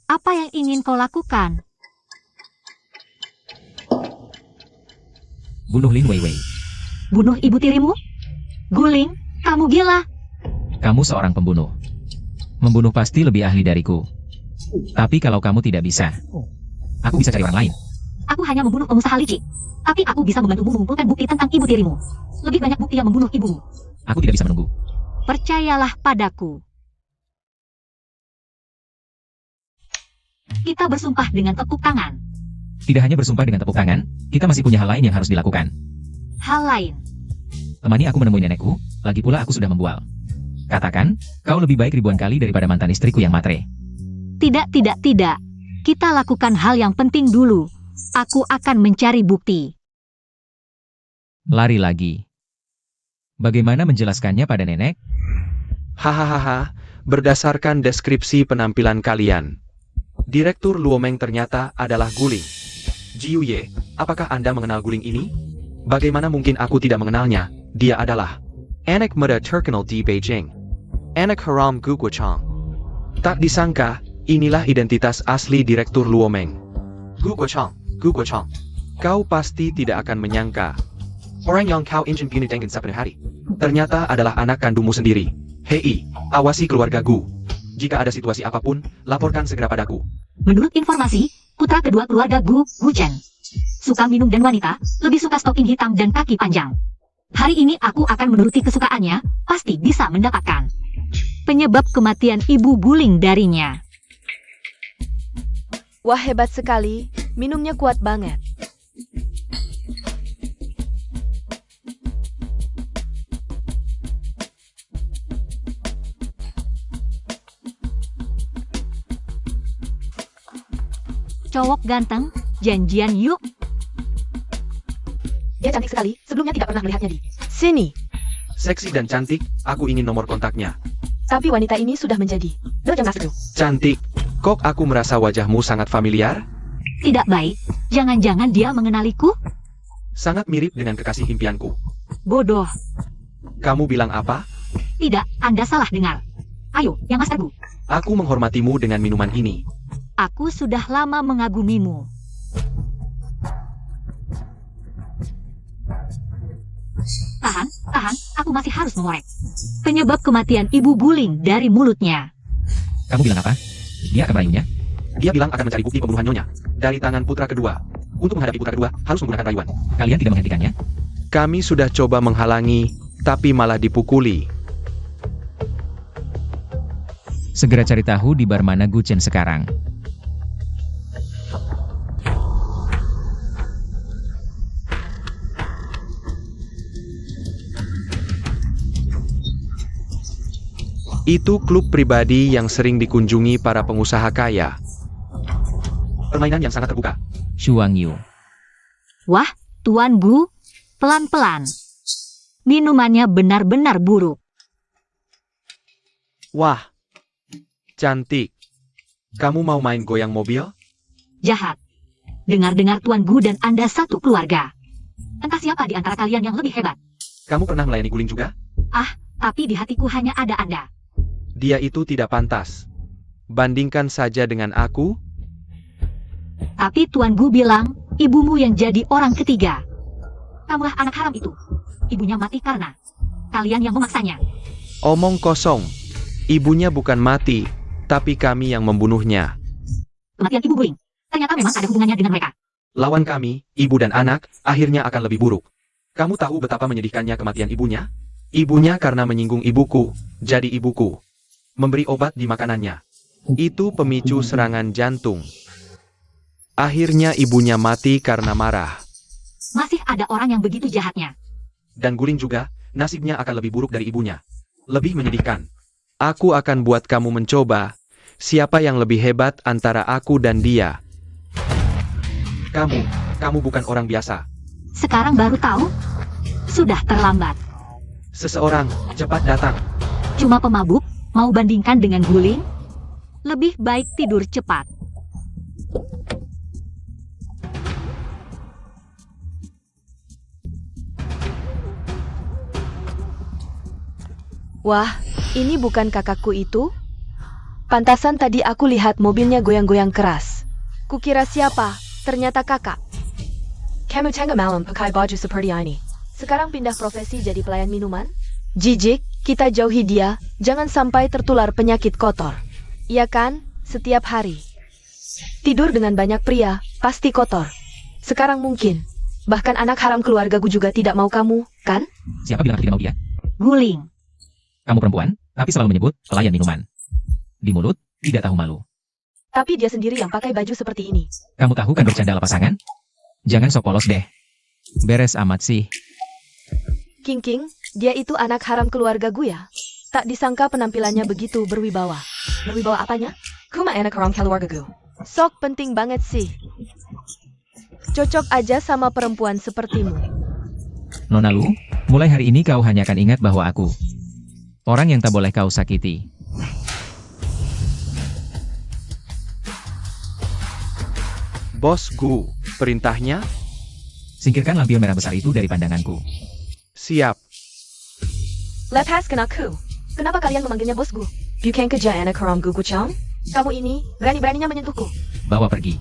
Apa yang ingin kau lakukan? Bunuh Lin Weiwei. Bunuh ibu tirimu? Guling, kamu gila. Kamu seorang pembunuh. Membunuh pasti lebih ahli dariku. Tapi kalau kamu tidak bisa, aku bisa cari orang lain. Aku hanya membunuh pengusaha licik. Tapi aku bisa membantumu mengumpulkan bukti tentang ibu tirimu. Lebih banyak bukti yang membunuh ibumu. Aku tidak bisa menunggu. Percayalah padaku. Kita bersumpah dengan tepuk tangan. Tidak hanya bersumpah dengan tepuk tangan, kita masih punya hal lain yang harus dilakukan. Hal lain. Temani aku menemui nenekku, lagi pula aku sudah membual. Katakan, kau lebih baik ribuan kali daripada mantan istriku yang matre. Tidak. Kita lakukan hal yang penting dulu. Aku akan mencari bukti. Lari lagi. Bagaimana menjelaskannya pada nenek? Hahaha, berdasarkan deskripsi penampilan kalian, Direktur Luomeng ternyata adalah Guling. Jiuye, apakah Anda mengenal Guling ini? Bagaimana mungkin aku tidak mengenalnya? Dia adalah anak muda terkenal di Beijing. Anak haram Gu Guochang. Tak disangka, inilah identitas asli Direktur Luomeng. Gu Guochang. Kau pasti tidak akan menyangka. Orang yang kau ingin bunuh dengan sepenuh hati. Ternyata adalah anak kandungmu sendiri. Hei, awasi keluarga Gu. Jika ada situasi apapun, laporkan segera padaku. Menurut informasi, putra kedua keluarga Gu Chen. Suka minum dan wanita, lebih suka stocking hitam dan kaki panjang. Hari ini aku akan menuruti kesukaannya, pasti bisa mendapatkan penyebab kematian ibu Guling darinya. Wah, hebat sekali. Minumnya kuat banget. Cowok ganteng, janjian yuk. Dia cantik sekali, sebelumnya tidak pernah melihatnya di sini. Seksi dan cantik, aku ingin nomor kontaknya. Tapi wanita ini sudah menjadi Dojamasku. Cantik, kok aku merasa wajahmu sangat familiar? Tidak baik, jangan-jangan dia mengenaliku? Sangat mirip dengan kekasih impianku. Bodoh. Kamu bilang apa? Tidak, Anda salah dengar. Ayo, yang Master Gu. Aku menghormatimu dengan minuman ini. Aku sudah lama mengagumimu. Tahan, aku masih harus mengorek penyebab kematian ibu Guling dari mulutnya. Kamu bilang apa? Dia akan merayunya? Dia bilang akan mencari bukti pembunuhan Nyonya dari tangan putra kedua. Untuk menghadapi putra kedua, harus menggunakan rayuan. Kalian tidak menghentikannya? Kami sudah coba menghalangi, tapi malah dipukuli. Segera cari tahu di bar mana Gu Chen sekarang. Itu klub pribadi yang sering dikunjungi para pengusaha kaya. Permainan yang sangat terbuka. Shuang Yu. Wah, Tuan Gu, pelan-pelan. Minumannya benar-benar buruk. Wah, cantik. Kamu mau main goyang mobil? Jahat. Dengar-dengar Tuan Gu dan Anda satu keluarga. Entah siapa di antara kalian yang lebih hebat. Kamu pernah melayani Guling juga? Tapi di hatiku hanya ada Anda. Dia itu tidak pantas. Bandingkan saja dengan aku. Tapi Tuan Gu bilang, ibumu yang jadi orang ketiga. Kamulah anak haram itu. Ibunya mati karena kalian yang memaksanya. Omong kosong. Ibunya bukan mati, tapi kami yang membunuhnya. Kematian ibu Guling. Ternyata memang ada hubungannya dengan mereka. Lawan kami, ibu dan anak, akhirnya akan lebih buruk. Kamu tahu betapa menyedihkannya kematian ibunya? Ibunya karena menyinggung ibuku, jadi ibuku memberi obat di makanannya. Itu pemicu serangan jantung. Akhirnya ibunya mati karena marah. Masih ada orang yang begitu jahatnya. Dan Guling juga, nasibnya akan lebih buruk dari ibunya. Lebih menyedihkan. Aku akan buat kamu mencoba, siapa yang lebih hebat antara aku dan dia. Kamu bukan orang biasa. Sekarang baru tahu? Sudah terlambat. Seseorang, cepat datang. Cuma pemabuk, mau bandingkan dengan Guling? Lebih baik tidur cepat. Wah, ini bukan kakakku itu? Pantasan tadi aku lihat mobilnya goyang-goyang keras. Kukira siapa? Ternyata kakak. Kamu tengah malam pakai baju seperti ini. Sekarang pindah profesi jadi pelayan minuman? Jijik, kita jauhi dia, jangan sampai tertular penyakit kotor. Iya kan? Setiap hari. Tidur dengan banyak pria, pasti kotor. Sekarang mungkin. Bahkan anak haram keluargaku juga tidak mau kamu, kan? Siapa bilang aku tidak mau dia? Guling. Kamu perempuan, tapi selalu menyebut pelayan minuman. Di mulut, tidak tahu malu. Tapi dia sendiri yang pakai baju seperti ini. Kamu tahu kan bercanda ala pasangan? Jangan sok polos deh. Beres amat sih. King, dia itu anak haram keluargaku ya? Tak disangka penampilannya begitu berwibawa. Berwibawa apanya? Kuma anak haram keluargaku. Sok penting banget sih. Cocok aja sama perempuan sepertimu. Nona Lu, mulai hari ini kau hanya akan ingat bahwa aku orang yang tak boleh kau sakiti. Bos Gu, perintahnya? Singkirkan lampion merah besar itu dari pandanganku. Siap. Lepaskan aku. Kenapa kalian memanggilnya bosku? Bukan kerja anak haram Guguchang? Kamu ini berani-beraninya menyentuhku. Bawa pergi.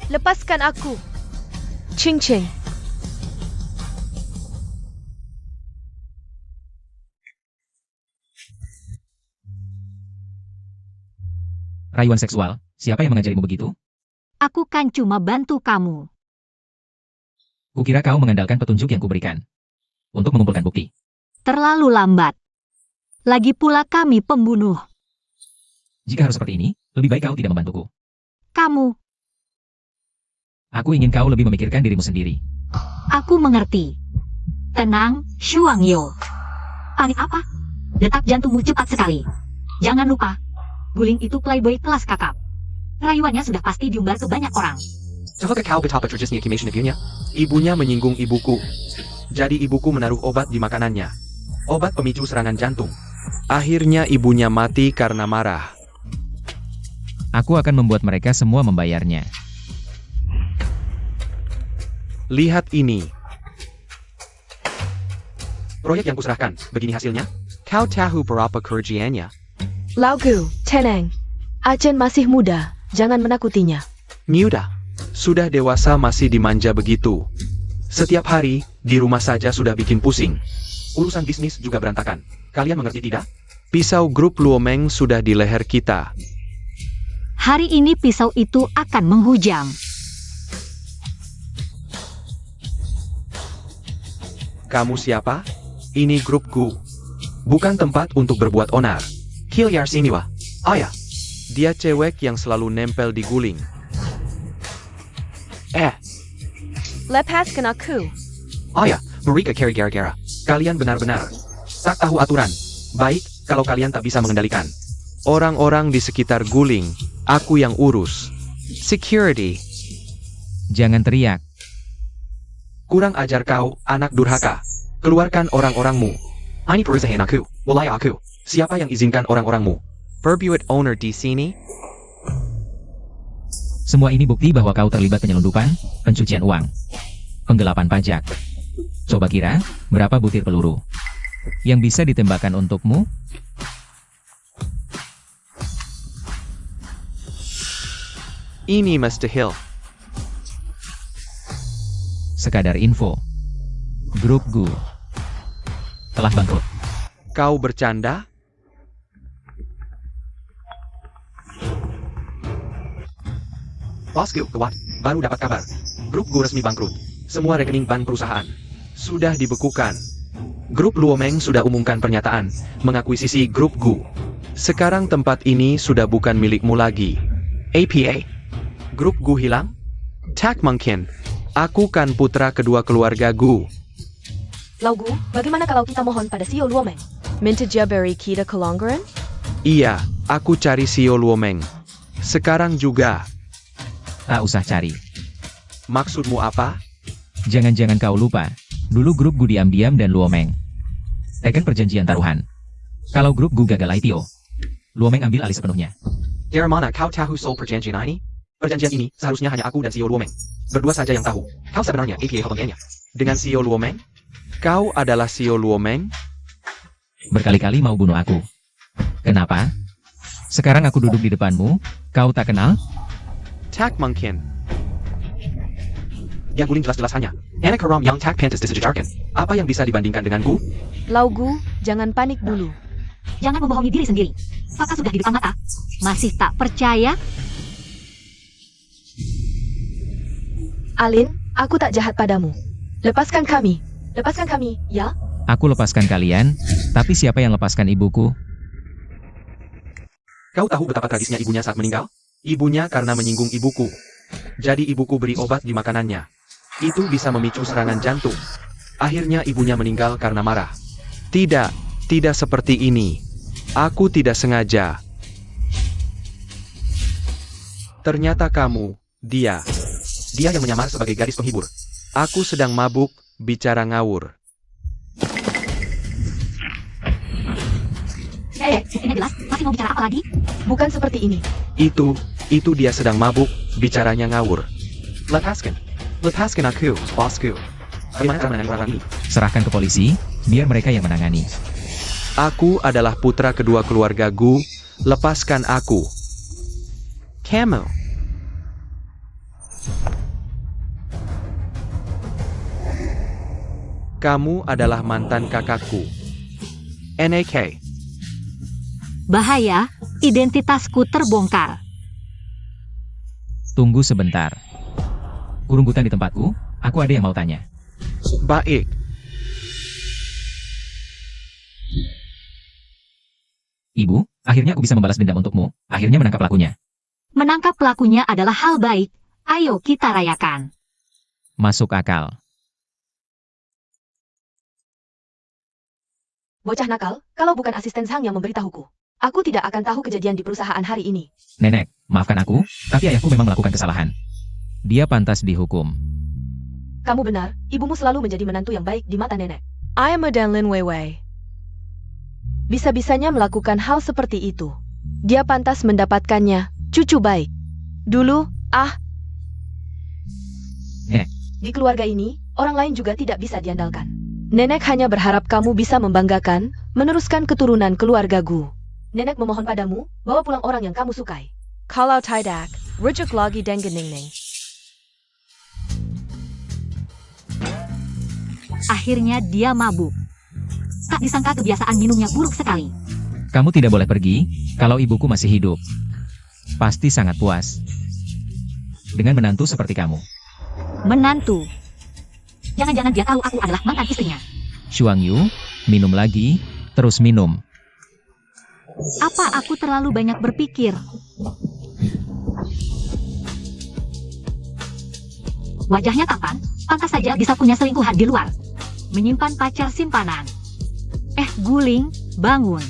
Lepaskan aku. Ching. Rayuan seksual, siapa yang mengajarimu begitu? Aku kan cuma bantu kamu. Kukira kau mengandalkan petunjuk yang kuberikan untuk mengumpulkan bukti. Terlalu lambat. Lagi pula kami pembunuh. Jika harus seperti ini, lebih baik kau tidak membantuku. Kamu. Aku ingin kau lebih memikirkan dirimu sendiri. Aku mengerti. Tenang, Shuang Yo. Panik apa? Detak jantungmu cepat sekali. Jangan lupa, Guling itu playboy kelas kakap. Rayuannya sudah pasti diumbar ke banyak orang. Tahukah kau betapa tragisnya Kimation ibunya? Ibunya menyinggung ibuku. Jadi ibuku menaruh obat di makanannya. Obat pemicu serangan jantung. Akhirnya ibunya mati karena marah. Aku akan membuat mereka semua membayarnya. Lihat ini. Proyek yang kuserahkan, begini hasilnya. Kau tahu berapa kerjaannya? Laugu, tenang. Achen masih muda, jangan menakutinya. Muda. Sudah dewasa masih dimanja begitu. Setiap hari, di rumah saja sudah bikin pusing. Urusan bisnis juga berantakan. Kalian mengerti tidak? Pisau grup Luomeng sudah di leher kita. Hari ini pisau itu akan menghujam. Kamu siapa? Ini grup Gu. Bukan tempat untuk berbuat onar. Kill Yar sini wah. Ayah. Dia cewek yang selalu nempel di guling. Lepaskan aku. Ayah, mereka carry gara-gara. Kalian benar-benar tak tahu aturan. Baik, kalau kalian tak bisa mengendalikan. Orang-orang di sekitar guling, aku yang urus. Security. Jangan teriak. Kurang ajar kau, anak durhaka. Keluarkan orang-orangmu. Ini perusahaan aku, wilayah aku. Siapa yang izinkan orang-orangmu? Berbuat owner di sini? Semua ini bukti bahwa kau terlibat penyelundupan, pencucian uang, penggelapan pajak. Coba kira, berapa butir peluru yang bisa ditembakkan untukmu? Ini mustahil. Sekadar info. Grup Gu telah bangkrut. Kau bercanda? Bosku, Kewat, baru dapat kabar. Grup Gu resmi bangkrut. Semua rekening bank perusahaan sudah dibekukan. Grup Luomeng sudah umumkan pernyataan mengakuisisi grup Gu. Sekarang tempat ini sudah bukan milikmu lagi. APA. Grup Gu hilang? Tak mungkin. Aku kan putra kedua keluarga Gu. Laugu, bagaimana kalau kita mohon pada Sio Luomeng? Minta dia beri kita kelonggaran? Iya, aku cari Sio Luomeng. Sekarang juga. Tak usah cari. Maksudmu apa? Jangan-jangan kau lupa, dulu grup Gu diam-diam dan Luomeng tekan perjanjian taruhan. Kalau grup Gu gagal IPO, Luomeng ambil alih sepenuhnya. Dari mana kau tahu soal perjanjian ini? Perjanjian ini seharusnya hanya aku dan Sio Luomeng. Berdua saja yang tahu. Kau sebenarnya APA hubungannya dengan Sio Luomeng? Kau adalah Sio Luomeng? berkali-kali mau bunuh aku. Kenapa? Sekarang aku duduk di depanmu, kau tak kenal? Tak mungkin. Dia guling jelas-jelas hanya. Anak haram yang tak pantas disejarkan. Apa yang bisa dibandingkan denganku? Laugu, jangan panik dulu. Jangan membohongi diri sendiri. Fakta sudah di depan mata. Masih tak percaya? Alin, aku tak jahat padamu. Lepaskan kami. Lepaskan kami, ya? Aku lepaskan kalian, tapi siapa yang lepaskan ibuku? Kau tahu betapa tragisnya ibunya saat meninggal? Ibunya karena menyinggung ibuku. Jadi ibuku beri obat di makanannya. Itu bisa memicu serangan jantung. Akhirnya ibunya meninggal karena marah. Tidak, tidak seperti ini. Aku tidak sengaja. Ternyata kamu, dia. Dia yang menyamar sebagai gadis penghibur. Aku sedang mabuk, bicara ngawur. Buktinya jelas. Masih mau bicara apa lagi? Bukan seperti ini. Itu dia sedang mabuk, bicaranya ngawur. Lepaskan aku, bosku. Bagaimana cara menangani orang ini? Serahkan ke polisi, biar mereka yang menangani. Aku adalah putra kedua keluarga Gu. Lepaskan aku. Kamu. Kamu adalah mantan kakakku. NAK. Bahaya, identitasku terbongkar. Tunggu sebentar. Kurunggutan di tempatku, aku ada yang mau tanya. Baik. Ibu, akhirnya aku bisa membalas dendam untukmu. Akhirnya menangkap pelakunya. Menangkap pelakunya adalah hal baik. Ayo kita rayakan. Masuk akal. Bocah nakal, kalau bukan asisten Sang yang memberitahuku, aku tidak akan tahu kejadian di perusahaan hari ini. Nenek, maafkan aku, tapi ayahku memang melakukan kesalahan. Dia pantas dihukum. Kamu benar, ibumu selalu menjadi menantu yang baik di mata nenek. I am Madeline Weiwei. Bisa-bisanya melakukan hal seperti itu. Dia pantas mendapatkannya, cucu baik. Dulu, di keluarga ini, orang lain juga tidak bisa diandalkan. Nenek hanya berharap kamu bisa membanggakan, meneruskan keturunan keluarga Gu. Nenek memohon padamu, bawa pulang orang yang kamu sukai. Kalau tidak, rujuk lagi dan geningning. Akhirnya dia mabuk. Tak disangka kebiasaan minumnya buruk sekali. Kamu tidak boleh pergi, kalau ibuku masih hidup. Pasti sangat puas dengan menantu seperti kamu. Menantu. Jangan-jangan dia tahu aku adalah mantan istrinya. Xuang Yu, minum lagi, terus minum. Apa aku terlalu banyak berpikir? Wajahnya tampan, pantas saja bisa punya selingkuhan di luar. Menyimpan pacar simpanan. Guling, bangun.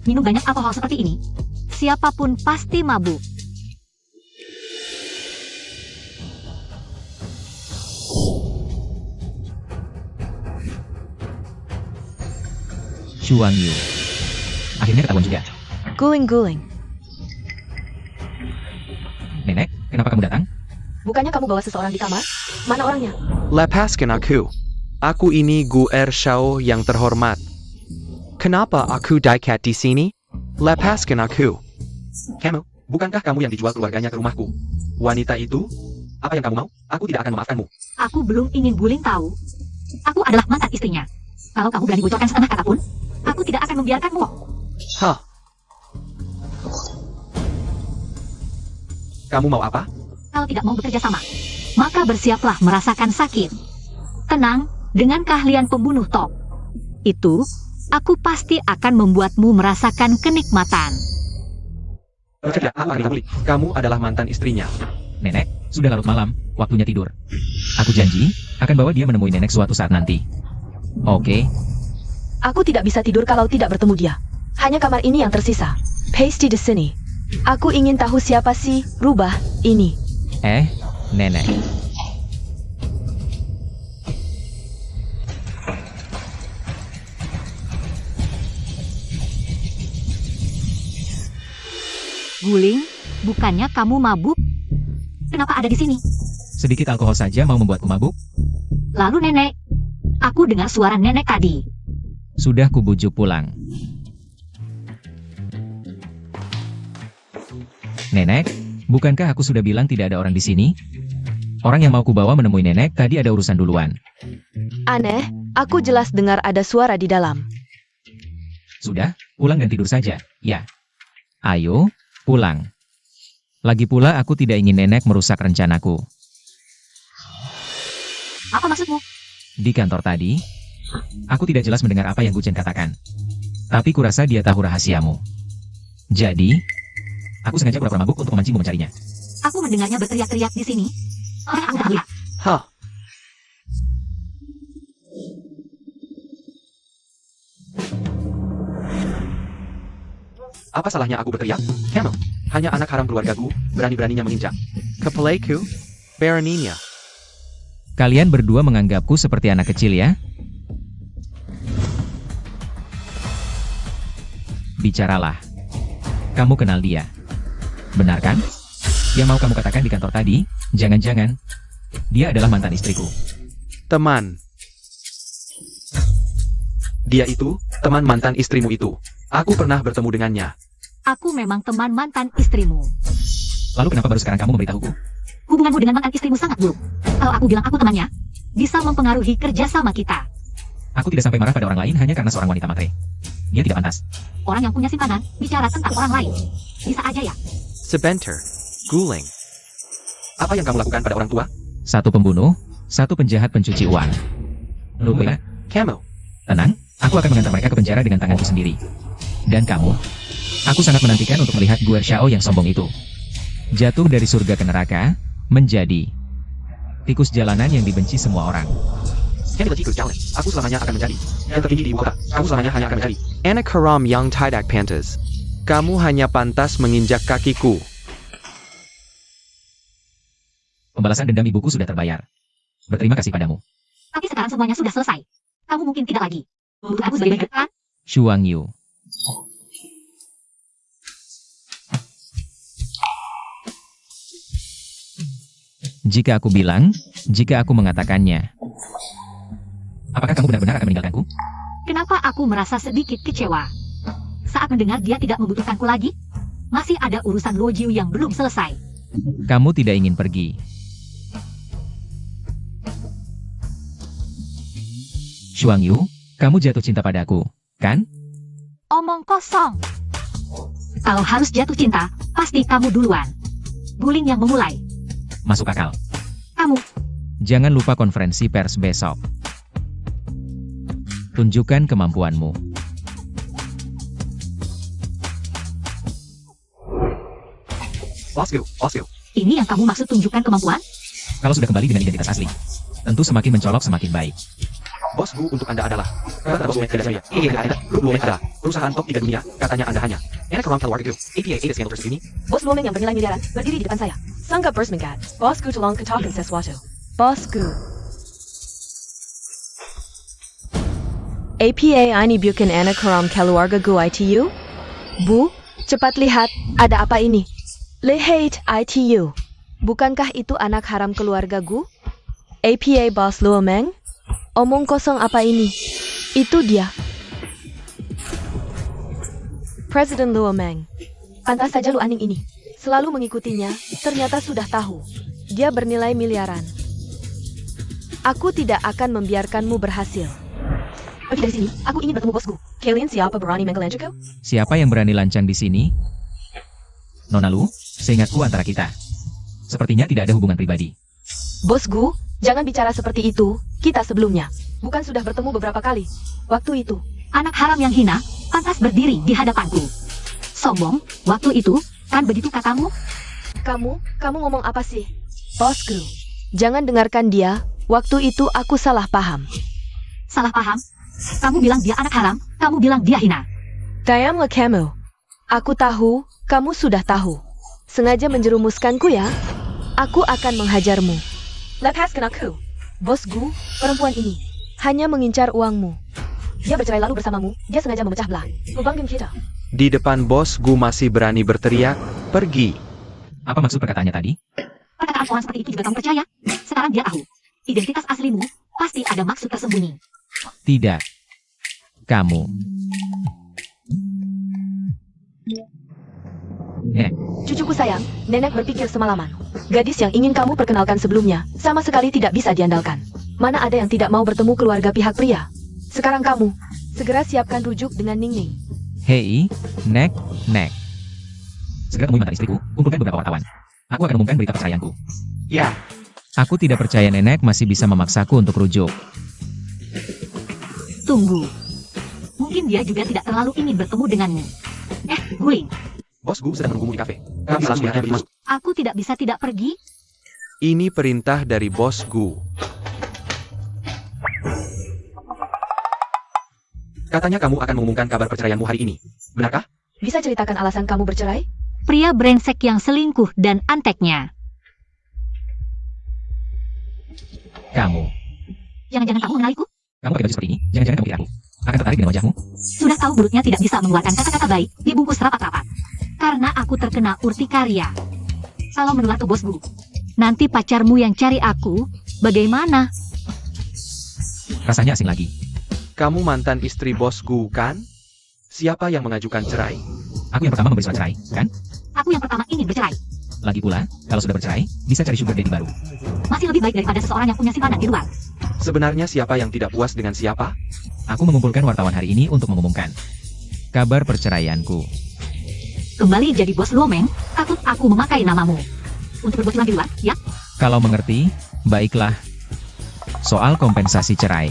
Minum banyak alkohol seperti ini, siapapun pasti mabuk. Xuang Yu. Akhirnya ketahuan juga. Guling-guling. Nenek, kenapa kamu datang? Bukannya kamu bawa seseorang di kamar? Mana orangnya? Lepaskan aku. Aku ini Gu Shao yang terhormat. Kenapa aku diikat di sini? Lepaskan aku. Kamu, bukankah kamu yang dijual keluarganya ke rumahku? Wanita itu? Apa yang kamu mau? Aku tidak akan memaafkanmu. Aku belum ingin Guling tahu. Aku adalah mantan istrinya. Kalau kamu berani bocorkan setengah kata pun, aku tidak akan membiarkanmu. Hah. Kamu mau apa? Kalau tidak mau bekerja sama, maka bersiaplah merasakan sakit. Tenang, dengan keahlian pembunuh top itu, aku pasti akan membuatmu merasakan kenikmatan. Bekerja apa Rita Muli? Kamu adalah mantan istrinya. Nenek, sudah larut malam, waktunya tidur. Aku janji, akan bawa dia menemui nenek suatu saat nanti. Oke. Aku tidak bisa tidur kalau tidak bertemu dia. Hanya kamar ini yang tersisa. Pasty di sini. Aku ingin tahu siapa sih rubah ini. Nenek. Guling, bukannya kamu mabuk? Kenapa ada di sini? Sedikit alkohol saja mau membuatku mabuk? Lalu nenek, aku dengar suara nenek tadi. Sudah kubujuk pulang. Nenek, bukankah aku sudah bilang tidak ada orang di sini? Orang yang mau kubawa menemui nenek tadi ada urusan duluan. Aneh, aku jelas dengar ada suara di dalam. Sudah, pulang dan tidur saja, ya. Ayo, pulang. Lagi pula aku tidak ingin nenek merusak rencanaku. Apa maksudmu? Di kantor tadi, aku tidak jelas mendengar apa yang Guchen katakan. Tapi kurasa dia tahu rahasiamu. Jadi, aku sengaja pura-pura mabuk untuk memancingmu mencarinya. Aku mendengarnya berteriak-teriak di sini. Orang aku tak lihat. Huh. Apa salahnya aku berteriak? Camel, hanya anak haram keluarga Gu, berani-beraninya menginjak. Kapaleku? Baronina. Kalian berdua menganggapku seperti anak kecil ya? Bicaralah. Kamu kenal dia. Benar kan? Yang mau kamu katakan di kantor tadi, jangan-jangan dia adalah mantan istriku. Teman. Dia itu, teman mantan istrimu itu. Aku pernah bertemu dengannya. Aku memang teman mantan istrimu. Lalu kenapa baru sekarang kamu memberitahuku? Hubunganmu dengan mantan istrimu sangat buruk. Kalau aku bilang aku temannya, bisa mempengaruhi kerjasama kita. Aku tidak sampai marah pada orang lain hanya karena seorang wanita matre. Dia tidak pantas. Orang yang punya simpanan, bicara tentang orang lain. Bisa aja ya. Sebentar. Guling. Apa yang kamu lakukan pada orang tua? Satu pembunuh, satu penjahat pencuci uang. Lupa, Camel, tenang, aku akan mengantar mereka ke penjara dengan tanganku sendiri. Dan kamu, aku sangat menantikan untuk melihat Guer Xiao yang sombong itu jatuh dari surga ke neraka, menjadi tikus jalanan yang dibenci semua orang. Camel tikus jalan. Aku selamanya akan menjadi yang tertinggi di ibu kota. Kamu selamanya hanya akan menjadi. Anak haram yang tidak pantas. Kamu hanya pantas menginjak kakiku. Pembalasan dendam ibuku sudah terbayar. Berterima kasih padamu. Tapi sekarang semuanya sudah selesai. Kamu mungkin tidak lagi membutuh aku sebagai kan? Shuang Yu. Jika aku bilang, jika aku mengatakannya, apakah kamu benar-benar akan meninggalkanku? Kenapa aku merasa sedikit kecewa? Saat mendengar dia tidak membutuhkanku lagi, masih ada urusan Luo Jiu yang belum selesai. Kamu tidak ingin pergi. Shuang Yu, kamu jatuh cinta padaku, kan? Omong kosong. Kalau harus jatuh cinta, pasti kamu duluan. Guling yang memulai. Masuk akal. Kamu, Jangan lupa konferensi pers besok. Tunjukkan kemampuanmu. Oscu. ini yang kamu maksud tunjukkan kemampuan? Kalau sudah kembali dengan identitas asli, tentu semakin mencolok semakin baik. Bos Gu untuk Anda adalah kata bos tidak saya. Iya, Anda. Grup ada. Perusahaan top 3 dunia. Katanya Anda hanya anak orang keluarga Gu. APA ada skandal terus ini. Bos Luomeng yang bernilai miliaran berdiri di depan saya. Sangka bersmengat. Bosku tolong katakan sesuatu. Bosku. APA ini bukan anak haram keluarga gu ITU? Bu, cepat lihat, ada apa ini? Lihat ITU. Bukankah itu anak haram keluarga gu? APA Bos Luomeng? Omong kosong apa ini? Itu dia. Presiden Luomeng. Pantas saja Lu Aning ini. Selalu mengikutinya, ternyata sudah tahu. Dia bernilai miliaran. Aku tidak akan membiarkanmu berhasil. Pergi dari sini, aku ingin bertemu bosku. Kalian siapa berani menggelanjutku? Siapa yang berani lancang di sini? Nona Lu, seingatku antara kita. Sepertinya tidak ada hubungan pribadi. Bosku, jangan bicara seperti itu. Kita sebelumnya, bukan sudah bertemu beberapa kali. Waktu itu, Anak haram yang hina, pantas berdiri di hadapanku. Sombong, waktu itu, kan begitu katamu? kamu ngomong apa sih? Bosku, jangan dengarkan dia. Waktu itu aku salah paham. Salah paham? Kamu bilang dia anak haram, kamu bilang dia hina. Diamlah kamu. Aku tahu, kamu sudah tahu. Sengaja menjerumuskanku ya? Aku akan menghajarmu. Lepaskan aku. Bosku, perempuan ini hanya mengincar uangmu. Dia bercerai lalu bersamamu, dia sengaja memecah belah hubungan kita. Di depan bos Gu masih berani berteriak, pergi. Apa maksud perkataannya tadi? Perkataan orang seperti itu juga kamu percaya? Sekarang dia tahu. Identitas aslimu pasti ada maksud tersembunyi. Tidak. Kamu. Cucuku sayang, nenek berpikir semalaman. Gadis yang ingin kamu perkenalkan sebelumnya, sama sekali tidak bisa diandalkan. Mana ada yang tidak mau bertemu keluarga pihak pria. Sekarang kamu, segera siapkan rujuk dengan Ning Ning. Hei, Nek. Segera temui mantan istriku, kumpulkan beberapa wartawan. Aku akan umumkan berita perceraianku. Ya, Aku tidak percaya nenek masih bisa memaksaku untuk rujuk. Tunggu. Mungkin dia juga tidak terlalu ingin bertemu denganmu. Guling. Bos Gu sedang menunggumu di kafe. Kami langsung hanya masuk. Aku tidak bisa tidak pergi. Ini perintah dari Bos Gu. Katanya kamu akan mengumumkan kabar perceraianmu hari ini. Benarkah? Bisa ceritakan alasan kamu bercerai? Pria brengsek yang selingkuh dan anteknya. Kamu. Jangan-jangan kamu mengenaliku? Kamu pakai baju seperti ini, jangan-jangan kamu kira aku akan tertarik dengan wajahmu? Sudah tahu mulutnya tidak bisa mengeluarkan kata-kata baik, dibungkus rapat-rapat. Karena aku terkena urtikaria. Kalau menular ke Bos Gu, nanti pacarmu yang cari aku, bagaimana? Rasanya asing lagi. Kamu mantan istri Bos Gu, kan? Siapa yang mengajukan cerai? Aku yang pertama memberi surat cerai, kan? Aku yang pertama ingin bercerai. Lagi pula, kalau sudah bercerai, bisa cari sugar daddy baru. Masih lebih baik daripada seseorang yang punya simpanan di luar. Sebenarnya siapa yang tidak puas dengan siapa? Aku mengumpulkan wartawan hari ini untuk mengumumkan kabar perceraianku. Kembali jadi bos Luomeng, takut aku memakai namamu. Untuk berbuat curang di luar, ya? Kalau mengerti, baiklah. Soal kompensasi cerai.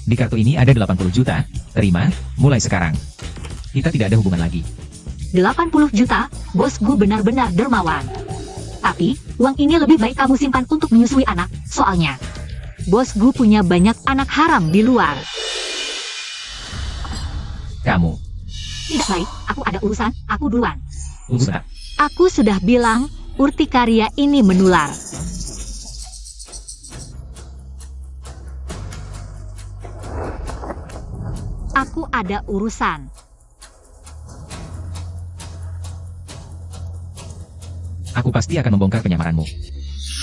Di kartu ini ada 80 juta, terima, mulai sekarang. Kita tidak ada hubungan lagi. 80 juta, Bos Gu benar-benar dermawan. Tapi, uang ini lebih baik kamu simpan untuk menyusui anak, soalnya Bos Gu punya banyak anak haram di luar. Kamu. Tidak baik, aku ada urusan, aku duluan. Tunggu sebentar. Aku sudah bilang, urtikaria ini menular. Aku ada urusan. Aku pasti akan membongkar penyamaranmu.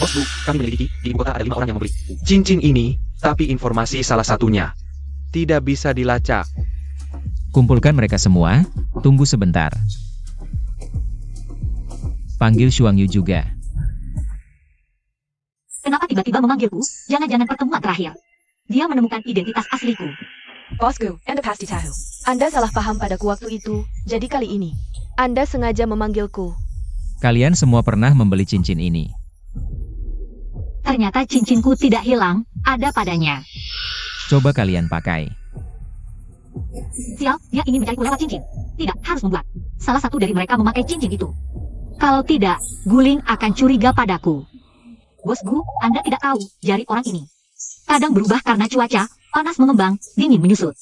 Bos Gu, kami menyelidiki, di ibu kota ada 5 orang yang membeli Cincin ini, tapi informasi salah satunya tidak bisa dilacak. Kumpulkan mereka semua, tunggu sebentar. Panggil Shuang Yu juga. Kenapa tiba-tiba memanggilku? Jangan-jangan pertemuan terakhir. Dia menemukan identitas asliku. Bos Gu, Anda pasti tahu. Anda salah paham padaku waktu itu, jadi kali ini Anda sengaja memanggilku. Kalian semua pernah membeli cincin ini. Ternyata cincinku tidak hilang, ada padanya. Coba kalian pakai. Sial, dia ingin mencariku lewat cincin. Tidak, harus membuat. Salah satu dari mereka memakai cincin itu. Kalau tidak, Guling akan curiga padaku. Bos Gu, Anda tidak tahu, jari orang ini kadang berubah karena cuaca, panas mengembang, dingin menyusut.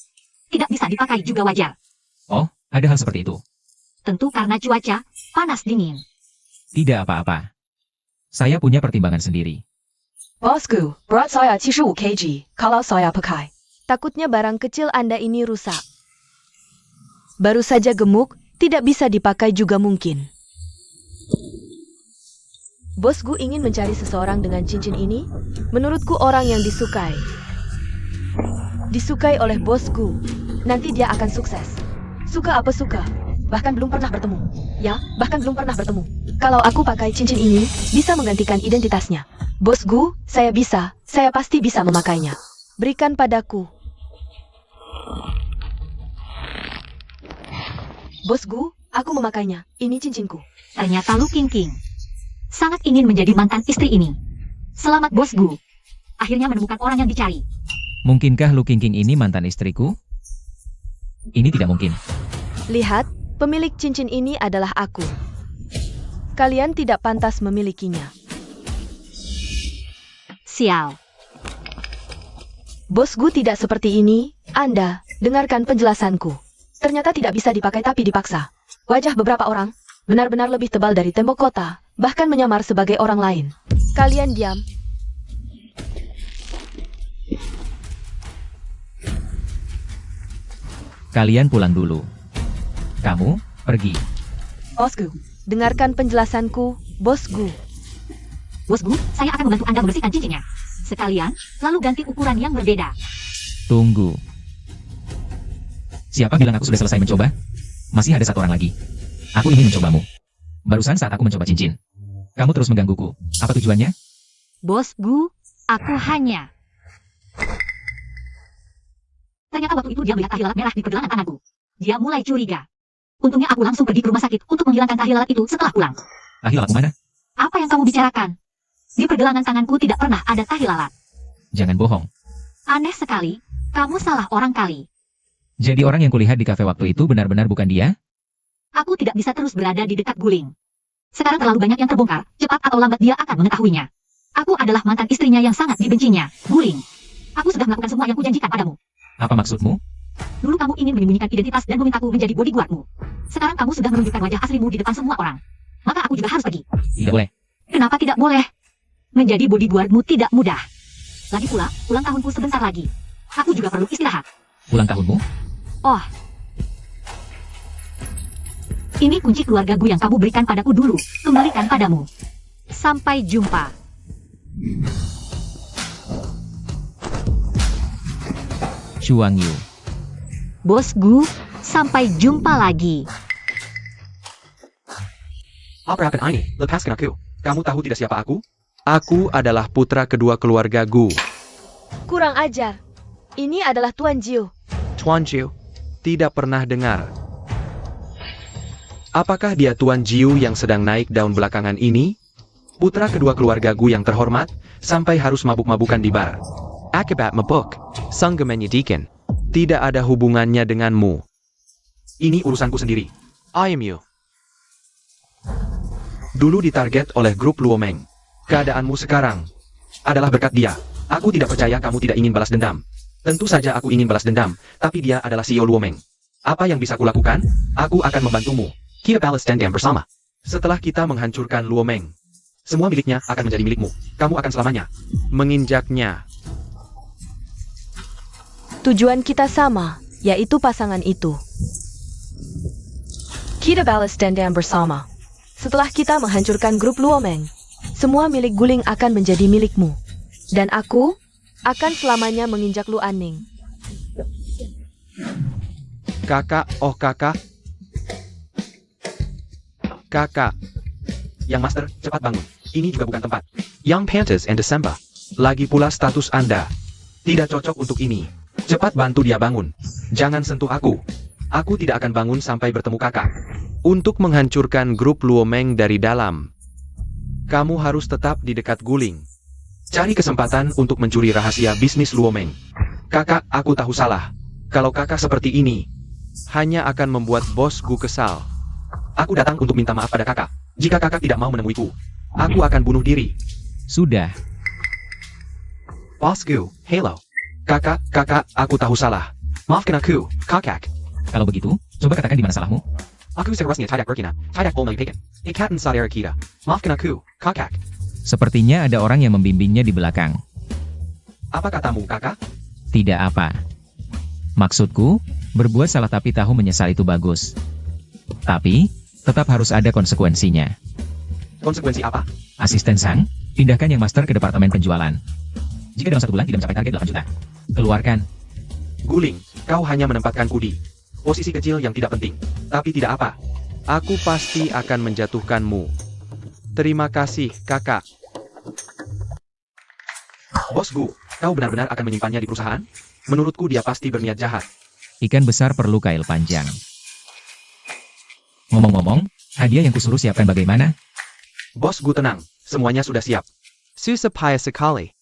Tidak bisa dipakai juga wajar. Oh, ada hal seperti itu. Tentu karena cuaca, panas dingin. Tidak apa-apa. Saya punya pertimbangan sendiri. Bos Gu, berat saya 75 kg, kalau saya pakai. Takutnya barang kecil Anda ini rusak. Baru saja gemuk, tidak bisa dipakai juga mungkin. Bos Gu ingin mencari seseorang dengan cincin ini? Menurutku orang yang disukai. Disukai oleh Bos Gu. Nanti dia akan sukses. Suka apa suka? Bahkan belum pernah bertemu. Ya, bahkan belum pernah bertemu. Kalau aku pakai cincin ini, bisa menggantikan identitasnya. Bos Gu, saya pasti bisa memakainya. Berikan padaku. Bos Gu, aku memakainya. Ini cincinku. Ternyata Lu King sangat ingin menjadi mantan istri ini. Selamat Bos Gu. Akhirnya menemukan orang yang dicari. Mungkinkah Lu King ini mantan istriku? Ini tidak mungkin. Lihat, pemilik cincin ini adalah aku. Kalian tidak pantas memilikinya. Sial. Bos Gu tidak seperti ini. Anda, dengarkan penjelasanku. Ternyata tidak bisa dipakai tapi dipaksa. Wajah beberapa orang benar-benar lebih tebal dari tembok kota, bahkan menyamar sebagai orang lain. Kalian diam. Kalian pulang dulu. Kamu, pergi. Bos Gu, dengarkan penjelasanku, Bos Gu. Bos Gu, saya akan membantu Anda membersihkan cincinnya. Sekalian, lalu ganti ukuran yang berbeda. Tunggu. Siapa bilang aku sudah selesai mencoba? Masih ada satu orang lagi. Aku ingin mencobamu. Barusan saat aku mencoba cincin. Kamu terus menggangguku. Apa tujuannya? Bos Gu, aku hanya... Ternyata waktu itu dia melihat tahi lalat merah di pergelangan tanganku. Dia mulai curiga. Untungnya aku langsung pergi ke rumah sakit untuk menghilangkan tahi lalat itu setelah pulang. Tahi lalatmu mana? Apa yang kamu bicarakan? Di pergelangan tanganku tidak pernah ada tahi lalat. Jangan bohong. Aneh sekali, kamu salah orang kali. Jadi orang yang kulihat di kafe waktu itu benar-benar bukan dia? Aku tidak bisa terus berada di dekat guling. Sekarang terlalu banyak yang terbongkar, cepat atau lambat dia akan mengetahuinya. Aku adalah mantan istrinya yang sangat dibencinya, Guling. Aku sudah melakukan semua yang kujanjikan padamu. Apa maksudmu? Dulu kamu ingin menyembunyikan identitas dan memintaku menjadi bodyguardmu. Sekarang kamu sudah menunjukkan wajah aslimu di depan semua orang. Maka aku juga harus pergi. Tidak boleh. Kenapa tidak boleh? Menjadi bodyguardmu tidak mudah. Lagi pula, ulang tahunku sebentar lagi. Aku juga perlu istirahat. Ulang tahunmu? Oh. Ini kunci keluarga gue yang kamu berikan padaku dulu. Kembalikan padamu. Sampai jumpa. Shuang Yu. Bos Gu, sampai jumpa lagi. Apa akan ini? Lepaskan aku. Kamu tahu tidak siapa aku? Aku adalah putra kedua keluarga Gu. Kurang ajar. Ini adalah Tuan Jiu. Tuan Jiu. Tidak pernah dengar. Apakah dia Tuan Jiu yang sedang naik daun belakangan ini? Putra kedua keluarga Gu yang terhormat, sampai harus mabuk-mabukan di bar. Akibat mabuk, sang menyedihkan. Tidak ada hubungannya denganmu. Ini urusanku sendiri. I am you. Dulu ditarget oleh grup Luomeng. Keadaanmu sekarang adalah berkat dia. Aku tidak percaya kamu tidak ingin balas dendam. Tentu saja aku ingin balas dendam, tapi dia adalah CEO Luomeng. Apa yang bisa kulakukan? Aku akan membantumu. Kita balas dendam bersama. Setelah kita menghancurkan Luomeng, semua miliknya akan menjadi milikmu. Kamu akan selamanya Menginjaknya. Tujuan kita sama, yaitu pasangan itu. Kita balas dendam bersama. Setelah kita menghancurkan grup Luomeng, semua milik Guling akan menjadi milikmu. Dan aku akan selamanya menginjak Lu Aning. Kakak, oh kakak. Kakak. Yang master, cepat bangun. Ini juga bukan tempat. Young Pantas and December. Lagi pula status Anda tidak cocok untuk ini. Cepat bantu dia bangun. Jangan sentuh aku. Aku tidak akan bangun sampai bertemu kakak. Untuk menghancurkan grup Luomeng dari dalam, kamu harus tetap di dekat Guling. Cari kesempatan untuk mencuri rahasia bisnis Luomeng. Kakak, aku tahu salah. Kalau kakak seperti ini, Hanya akan membuat bos Gu kesal. aku datang untuk minta maaf pada kakak. Jika kakak tidak mau menemuiku, aku akan bunuh diri. Sudah. Bosku, hello. Kakak, aku tahu salah. Maafkan aku, kakak. Kalau begitu, coba katakan di mana salahmu. Aku seharusnya tidak berkina, tidak boleh pekan. Ikatan saudara kita. Maafkan aku, kakak. Sepertinya ada orang yang membimbingnya di belakang. Apa katamu, kakak? Tidak apa. Maksudku, berbuat salah tapi tahu menyesal itu bagus. Tapi, tetap harus ada konsekuensinya. Konsekuensi apa? Asisten Sang, pindahkan yang master ke departemen penjualan. Jika dalam 1 bulan tidak mencapai target 8 juta, keluarkan. Guling, kau hanya menempatkanku di posisi kecil yang tidak penting. Tapi tidak apa. Aku pasti akan menjatuhkanmu. Terima kasih, kakak. Bos Gu, kau benar-benar akan menyimpannya di perusahaan? Menurutku dia pasti berniat jahat. Ikan besar perlu kail panjang. Ngomong-ngomong, hadiah yang kusuruh siapkan bagaimana? Bos Gu tenang, semuanya sudah siap. Susah payah sekali.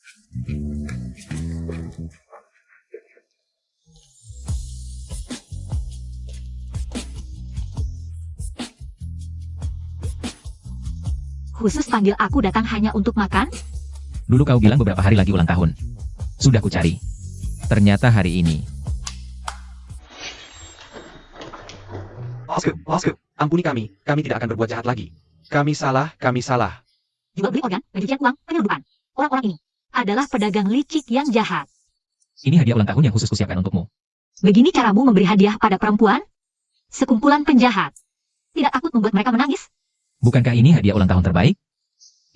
Khusus panggil aku datang hanya untuk makan? Dulu kau bilang beberapa hari lagi ulang tahun. Sudah ku cari. Ternyata hari ini. Bosku, ampuni kami tidak akan berbuat jahat lagi. Kami salah. Jual beli organ, pencucian uang, penyelundupan. Orang-orang ini adalah pedagang licik yang jahat. Ini hadiah ulang tahun yang khusus kusiapkan untukmu. Begini caramu memberi hadiah pada perempuan? Sekumpulan penjahat. Tidak takut membuat mereka menangis? Bukankah ini hadiah ulang tahun terbaik?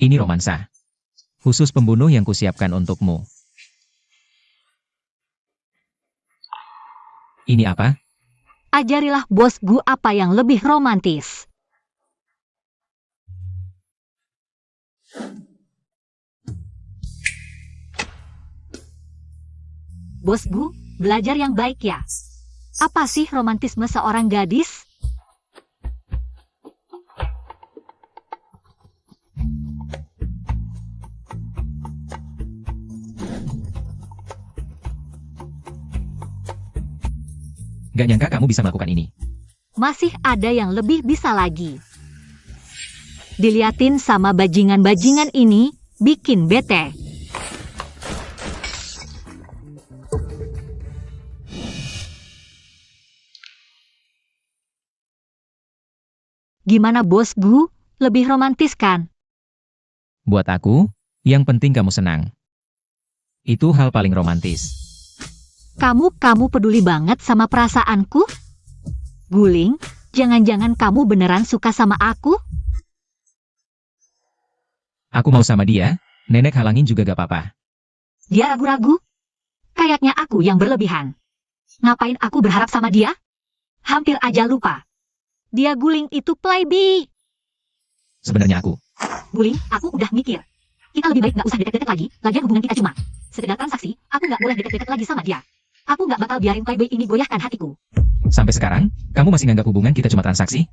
Ini romansa. Khusus pembunuh yang kusiapkan untukmu. Ini apa? Ajarilah Bos Gu apa yang lebih romantis. Bos Gu, belajar yang baik ya. Apa sih romantisme seorang gadis? Gak nyangka kamu bisa melakukan ini. Masih ada yang lebih bisa lagi. Diliatin sama bajingan-bajingan ini, bikin bete. Gimana Bos Gu? Lebih romantis kan? Buat aku, yang penting kamu senang. Itu hal paling romantis. Kamu peduli banget sama perasaanku? Guling, jangan-jangan kamu beneran suka sama aku? Aku mau sama dia, nenek halangin juga gak apa-apa. Dia ragu-ragu? Kayaknya aku yang berlebihan. Ngapain aku berharap sama dia? Hampir aja lupa. Dia Guling itu playboy. Sebenarnya aku. Guling, aku udah mikir. Kita lebih baik gak usah deket-deket lagi, lagian hubungan kita cuma sekedar transaksi, aku gak boleh deket-deket lagi sama dia. Aku gak bakal biarin playboy ini goyahkan hatiku. Sampai sekarang, kamu masih nganggap hubungan kita cuma transaksi?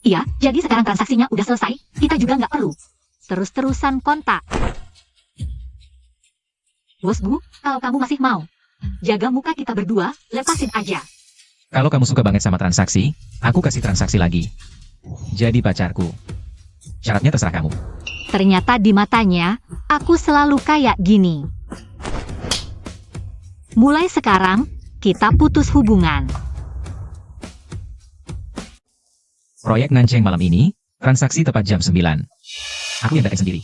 Iya, jadi sekarang transaksinya udah selesai, kita juga gak perlu terus-terusan kontak. Bos Gu, kalau kamu masih mau jaga muka kita berdua, lepasin aja. Kalau kamu suka banget sama transaksi, aku kasih transaksi lagi. Jadi pacarku. Syaratnya terserah kamu. Ternyata di matanya, aku selalu kayak gini. Mulai sekarang, kita putus hubungan. Proyek Nanceng malam ini, transaksi tepat jam 9. Aku yang datang sendiri.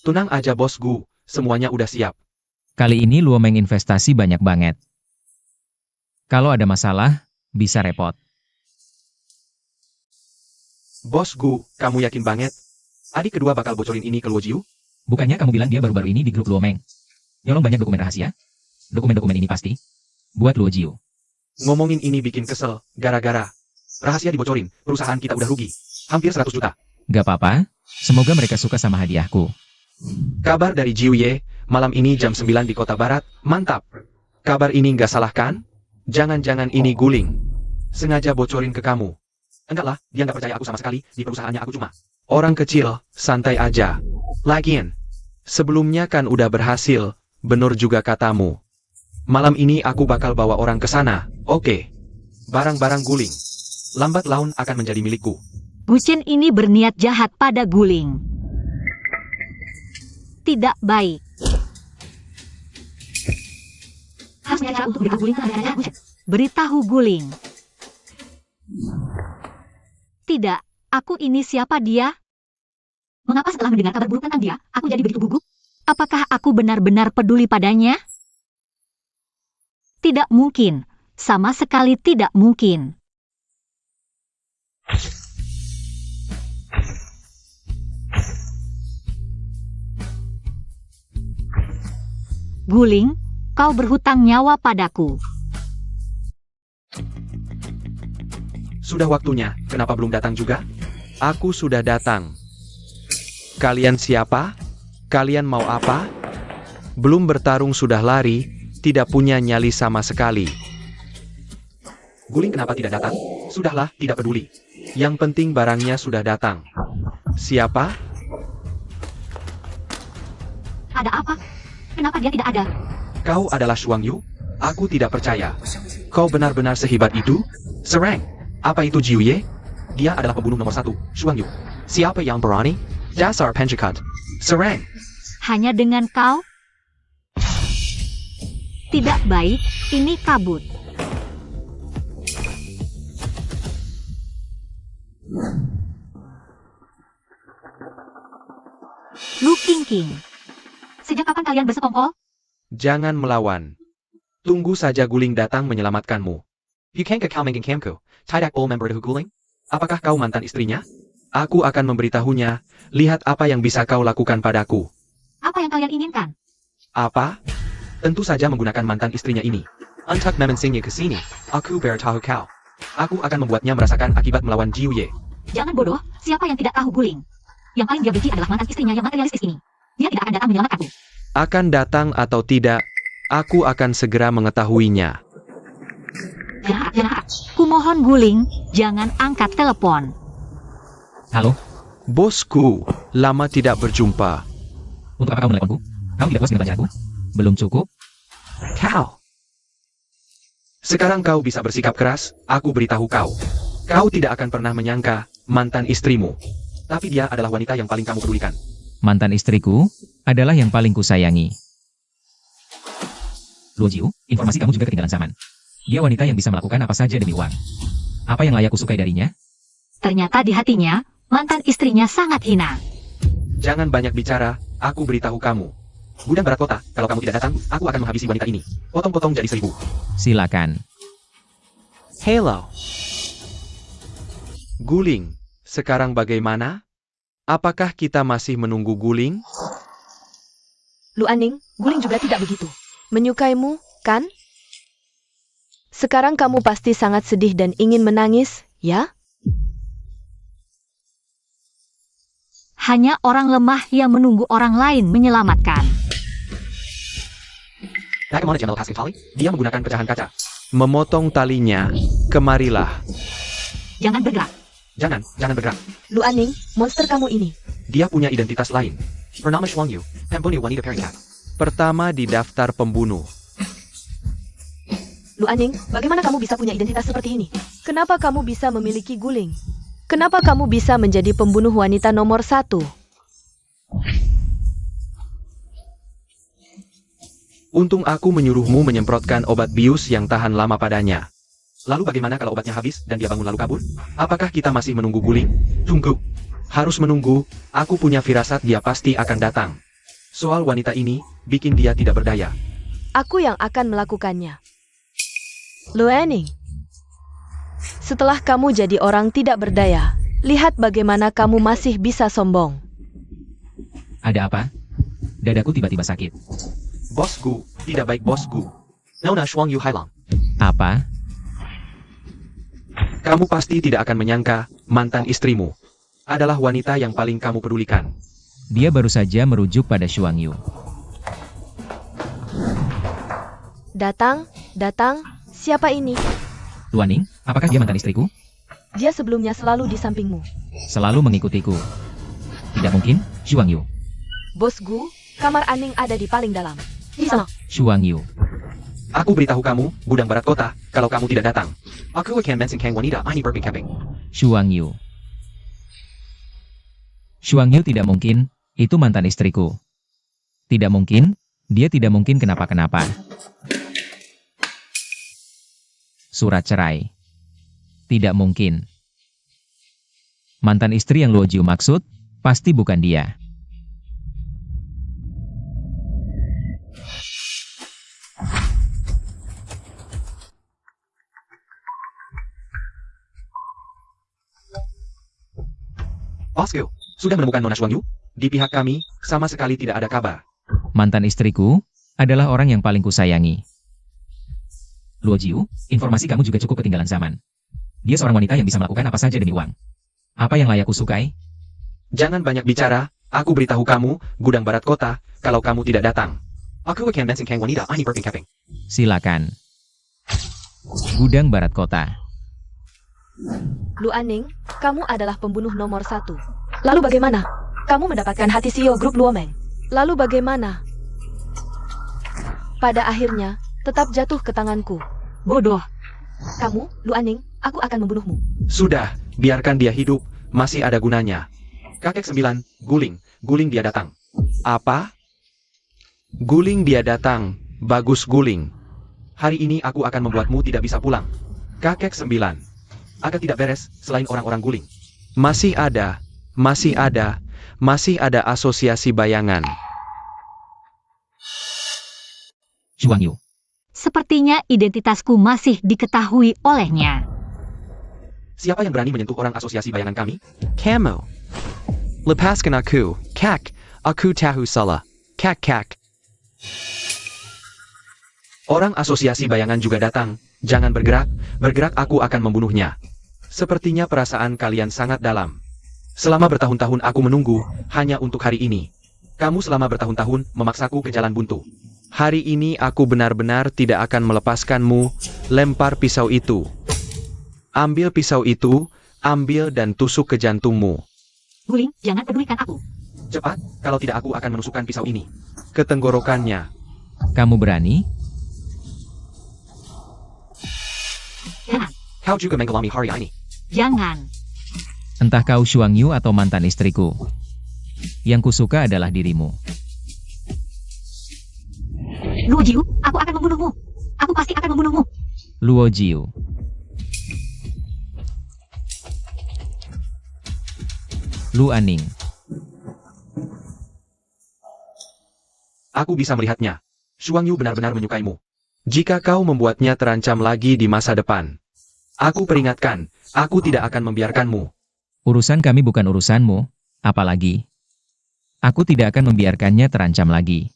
Tenang aja Bos Gu, semuanya udah siap. Kali ini Luomeng investasi banyak banget. Kalau ada masalah, bisa repot. Bos Gu, kamu yakin banget? Adik kedua bakal bocorin ini ke Luo Jiu? Bukannya kamu bilang dia baru-baru ini di grup Luomeng? Nyolong banyak dokumen rahasia? Dokumen-dokumen ini pasti buat Luo Jiu. Ngomongin ini bikin kesel, gara-gara rahasia dibocorin, perusahaan kita udah rugi. Hampir 100 juta. Gak apa-apa, semoga mereka suka sama hadiahku. Kabar dari Jiu Ye, malam ini jam 9 di kota barat, mantap. Kabar ini nggak salah kan? Jangan-jangan ini Guling sengaja bocorin ke kamu. Enggak lah, dia nggak percaya aku sama sekali, di perusahaannya aku cuma orang kecil, santai aja. Lagian, sebelumnya kan udah berhasil, bener juga katamu. Malam ini aku bakal bawa orang ke sana, oke. Barang-barang Guling lambat laun akan menjadi milikku. Bucin ini berniat jahat pada Guling. Tidak baik. Harus cara untuk beritahu Guling keadaannya Bucin. Beritahu Guling. Tidak, aku ini siapa dia? Mengapa setelah mendengar kabar buruk tentang dia, aku jadi begitu gugup? Apakah aku benar-benar peduli padanya? Tidak mungkin. Sama sekali tidak mungkin. Guling, kau berhutang nyawa padaku. Sudah waktunya, kenapa belum datang juga? Aku sudah datang. Kalian siapa? Kalian mau apa? Belum bertarung sudah lari, tidak punya nyali sama sekali. Guling kenapa tidak datang? Sudahlah, tidak peduli. Yang penting barangnya sudah datang. Siapa? Ada apa? Kenapa dia tidak ada? Kau adalah Shuang Yu? Aku tidak percaya. Kau benar-benar sehebat itu? Serang! Apa itu Jiu Ye? Dia adalah pembunuh nomor 1, Shuang Yu. Siapa yang berani? Dasar penjahat. Serang! Hanya dengan kau? Tidak baik, ini kabut. Lu King. Sejak kapan kalian bersekongkol? Jangan melawan. Tunggu saja Guling datang menyelamatkanmu. Bukankah kau menginginkanku? Tidak boleh memberitahu Guling? Apakah kau mantan istrinya? Aku akan memberitahunya. Lihat apa yang bisa kau lakukan padaku. Apa yang kalian inginkan? Apa? Tentu saja menggunakan mantan istrinya ini. Untuk memancingnya ke sini, aku beritahu kau. Aku akan membuatnya merasakan akibat melawan Jiu Ye. Jangan bodoh, siapa yang tidak tahu Guling? Yang paling dia benci adalah mantan istrinya yang materialistis ini. Dia tidak akan datang menyelamatkanku. Akan datang atau tidak, aku akan segera mengetahuinya. Ya, kumohon Guling, jangan angkat telepon. Halo, Bosku, lama tidak berjumpa. untuk apa kamu meneleponku? Kamu tidak puas dengan pelajaranku? Belum cukup? Kau. Sekarang kau bisa bersikap keras, aku beritahu kau. Kau tidak akan pernah menyangka mantan istrimu. Tapi dia adalah wanita yang paling kamu pedulikan. Mantan istriku adalah yang paling kusayangi. Luo Jiu, informasi kamu juga ketinggalan zaman. Dia wanita yang bisa melakukan apa saja demi uang. Apa yang layak kusukai darinya? Ternyata di hatinya, mantan istrinya sangat hina. Jangan banyak bicara, aku beritahu kamu. Gudang Barat Kota, kalau kamu tidak datang, aku akan menghabisi wanita ini. Potong-potong jadi 1000. Silakan. Hello. Guling, sekarang bagaimana? Apakah kita masih menunggu Guling? Lu Aning, Guling juga tidak begitu. Menyukaimu, kan? Sekarang kamu pasti sangat sedih dan ingin menangis, ya? Hanya orang lemah yang menunggu orang lain menyelamatkan. Nakamon General Pascal Valley, dia menggunakan pecahan kaca. Memotong talinya. Kemarilah. Jangan bergerak. Jangan bergerak. Lu Aning, monster kamu ini. Dia punya identitas lain. Bernama Shuang Yu, pembunuh wanita Perikat. Pertama di daftar pembunuh. Lu Aning, bagaimana kamu bisa punya identitas seperti ini? Kenapa kamu bisa memiliki Guling? Kenapa kamu bisa menjadi pembunuh wanita nomor 1? Untung aku menyuruhmu menyemprotkan obat bius yang tahan lama padanya. Lalu bagaimana kalau obatnya habis dan dia bangun lalu kabur? Apakah kita masih menunggu Guling? Tunggu. Harus menunggu, aku punya firasat dia pasti akan datang. Soal wanita ini, bikin dia tidak berdaya. Aku yang akan melakukannya. Lu Aning, setelah kamu jadi orang tidak berdaya, lihat bagaimana kamu masih bisa sombong. Ada apa? Dadaku tiba-tiba sakit. Bosku, tidak baik bosku. Nona Shuang Yu Hailang. Apa? Kamu pasti tidak akan menyangka, mantan istrimu adalah wanita yang paling kamu pedulikan. Dia baru saja merujuk pada Shuang Yu. Datang, siapa ini? Luaning, apakah dia mantan istriku? Dia sebelumnya selalu di sampingmu. Selalu mengikutiku. Tidak mungkin, Shuang Yu. Bos Gu, kamar Aning ada di paling dalam. Di sana. Shuang Yu. Aku beritahu kamu, Gudang Barat Kota, kalau kamu tidak datang. Aku akan mensingkang wanita ini berpikir. Shuang Yu. Shuang Yu tidak mungkin, itu mantan istriku. Tidak mungkin, dia tidak mungkin kenapa-kenapa. Surat cerai. Tidak mungkin. Mantan istri yang Luo Jiu maksud, pasti bukan dia. Bosku, sudah menemukan Nona Shuang Yu? Di pihak kami, sama sekali tidak ada kabar. Mantan istriku adalah orang yang paling kusayangi. Luo Jiu, informasi kamu juga cukup ketinggalan zaman. Dia seorang wanita yang bisa melakukan apa saja demi uang. Apa yang layak kusukai? Jangan banyak bicara, aku beritahu kamu, Gudang Barat Kota, kalau kamu tidak datang. Aku akan mensingkang wanita ini berpikir. Silakan. Gudang Barat Kota. Lu Aning, kamu adalah pembunuh nomor 1. Lalu bagaimana? Kamu mendapatkan hati CEO grup Luomeng. Lalu bagaimana? Pada akhirnya, tetap jatuh ke tanganku. Bodoh. Kamu, Lu Aning, aku akan membunuhmu. Sudah, biarkan dia hidup, masih ada gunanya. Kakek 9, Guling dia datang. Apa? Guling dia datang. Bagus Guling. Hari ini aku akan membuatmu tidak bisa pulang. Kakek 9. Agak tidak beres, selain orang-orang Guling. Masih ada asosiasi bayangan. Shuang Yu. Sepertinya identitasku masih diketahui olehnya. Siapa yang berani menyentuh orang asosiasi bayangan kami? Kamu. Lepaskan aku. Kak. Aku tahu salah. Kak. Orang asosiasi bayangan juga datang. Jangan bergerak, bergerak aku akan membunuhnya. Sepertinya perasaan kalian sangat dalam. Selama bertahun-tahun aku menunggu, hanya untuk hari ini. Kamu selama bertahun-tahun memaksaku ke jalan buntu. Hari ini aku benar-benar tidak akan melepaskanmu. Lempar pisau itu. Ambil pisau itu, ambil dan tusuk ke jantungmu. Guling, jangan pedulikan aku. Cepat, kalau tidak aku akan menusukkan pisau ini. Ke tenggorokannya. Kamu berani? Jangan, Kau juga menggelami hari ini. jangan. Entah kau Shuang Yu atau mantan istriku. Yang kusuka adalah dirimu. Luo Jiu, aku akan membunuhmu. Aku pasti akan membunuhmu. Luo Jiu. Lu Aning. Aku bisa melihatnya. Shuang Yu benar-benar menyukaimu. Jika kau membuatnya terancam lagi di masa depan. Aku peringatkan, aku tidak akan membiarkanmu. Urusan kami bukan urusanmu, apalagi. Aku tidak akan membiarkannya terancam lagi.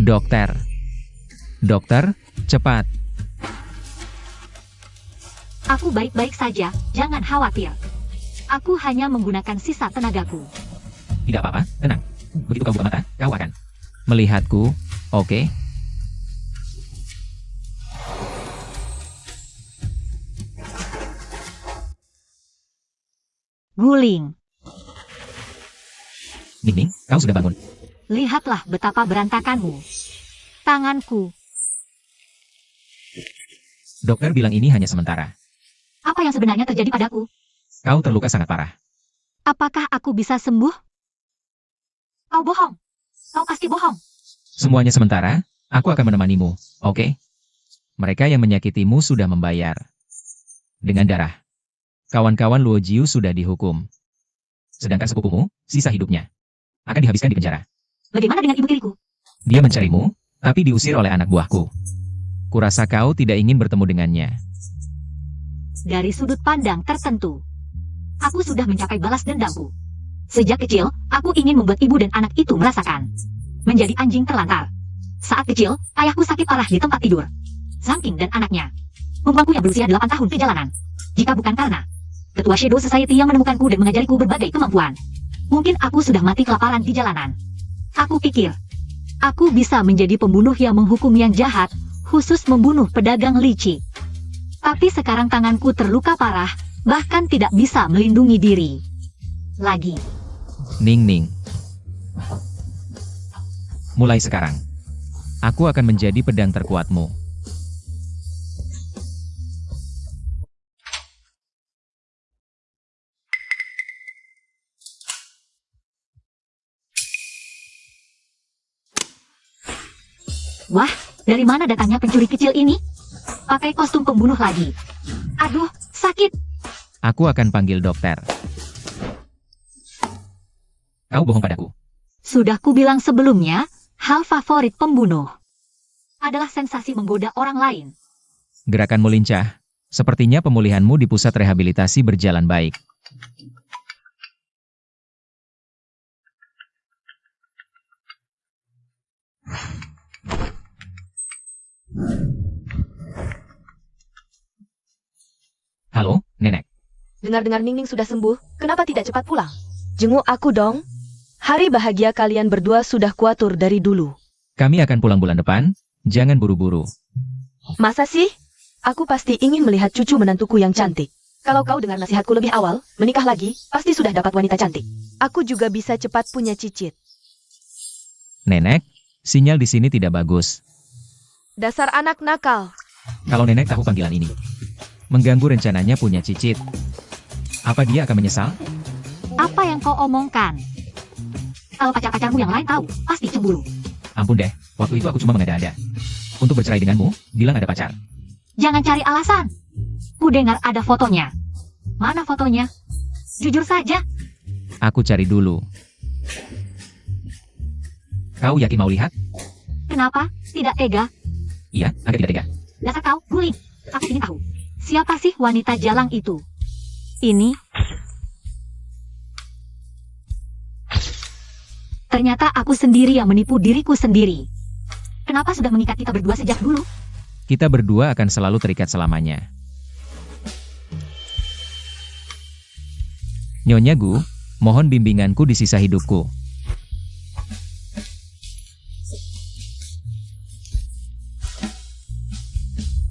Dokter. Dokter, cepat. Aku baik-baik saja, jangan khawatir. Aku hanya menggunakan sisa tenagaku. Tidak apa-apa, tenang. Begitu kau buka mata, kau akan melihatku, oke? Guling, Ning, kau sudah bangun. lihatlah betapa berantakanmu. Tanganku, Dokter bilang ini hanya sementara. apa yang sebenarnya terjadi padaku? Kau terluka sangat parah. Apakah aku bisa sembuh? Kau bohong. Kau pasti bohong. Semuanya sementara, aku akan menemanimu, oke? Mereka yang menyakitimu sudah membayar. Dengan darah. Kawan-kawan Luo Jiu sudah dihukum. Sedangkan sepupumu, sisa hidupnya, akan dihabiskan di penjara. Bagaimana dengan ibu tiriku? Dia mencarimu, tapi diusir oleh anak buahku. Kurasa kau tidak ingin bertemu dengannya. Dari sudut pandang tertentu, aku sudah mencapai balas dendamku. Sejak kecil, aku ingin membuat ibu dan anak itu merasakan menjadi anjing terlantar. Saat kecil, ayahku sakit parah di tempat tidur. Zhang dan anaknya membuangku yang berusia 8 tahun ke jalanan. Jika bukan karena Ketua Shadow Society yang menemukanku dan mengajariku berbagai kemampuan, mungkin aku sudah mati kelaparan di jalanan. Aku pikir, aku bisa menjadi pembunuh yang menghukum yang jahat, khusus membunuh pedagang licik. Tapi sekarang tanganku terluka parah, bahkan tidak bisa melindungi diri. Lagi. Ning. Mulai sekarang, aku akan menjadi pedang terkuatmu. Wah, dari mana datangnya pencuri kecil ini? Pakai kostum pembunuh lagi. Aduh, sakit. Aku akan panggil dokter. Kau bohong padaku. Sudah kubilang sebelumnya, hal favorit pembunuh adalah sensasi menggoda orang lain. Gerakanmu lincah. Sepertinya pemulihanmu di pusat rehabilitasi berjalan baik. Halo, Nenek. Dengar-dengar Ningning sudah sembuh, kenapa tidak cepat pulang? Jenguk aku dong. Hari bahagia kalian berdua sudah kuatur dari dulu. Kami akan pulang bulan depan, jangan buru-buru. Masa sih? Aku pasti ingin melihat cucu menantuku yang cantik. Kalau kau dengar nasihatku lebih awal, menikah lagi, pasti sudah dapat wanita cantik. Aku juga bisa cepat punya cicit. Nenek, sinyal di sini tidak bagus. Dasar anak nakal. Kalau Nenek tahu panggilan ini, mengganggu rencananya punya cicit. Apa dia akan menyesal? Apa yang kau omongkan? Kalau pacar-pacarmu yang lain tahu, pasti cemburu. Ampun deh, waktu itu aku cuma mengada-ada. Untuk bercerai denganmu, bilang ada pacar. Jangan cari alasan. Ku dengar ada fotonya. Mana fotonya? Jujur saja. Aku cari dulu. Kau yakin mau lihat? Kenapa? Tidak tega. Iya, agak tidak tega. Dasar kau, guling. Aku ingin tahu. Siapa sih wanita jalang itu? Ini. Ternyata aku sendiri yang menipu diriku sendiri. Kenapa sudah mengikat kita berdua sejak dulu? Kita berdua akan selalu terikat selamanya. Nyonya Gu, mohon bimbinganku di sisa hidupku.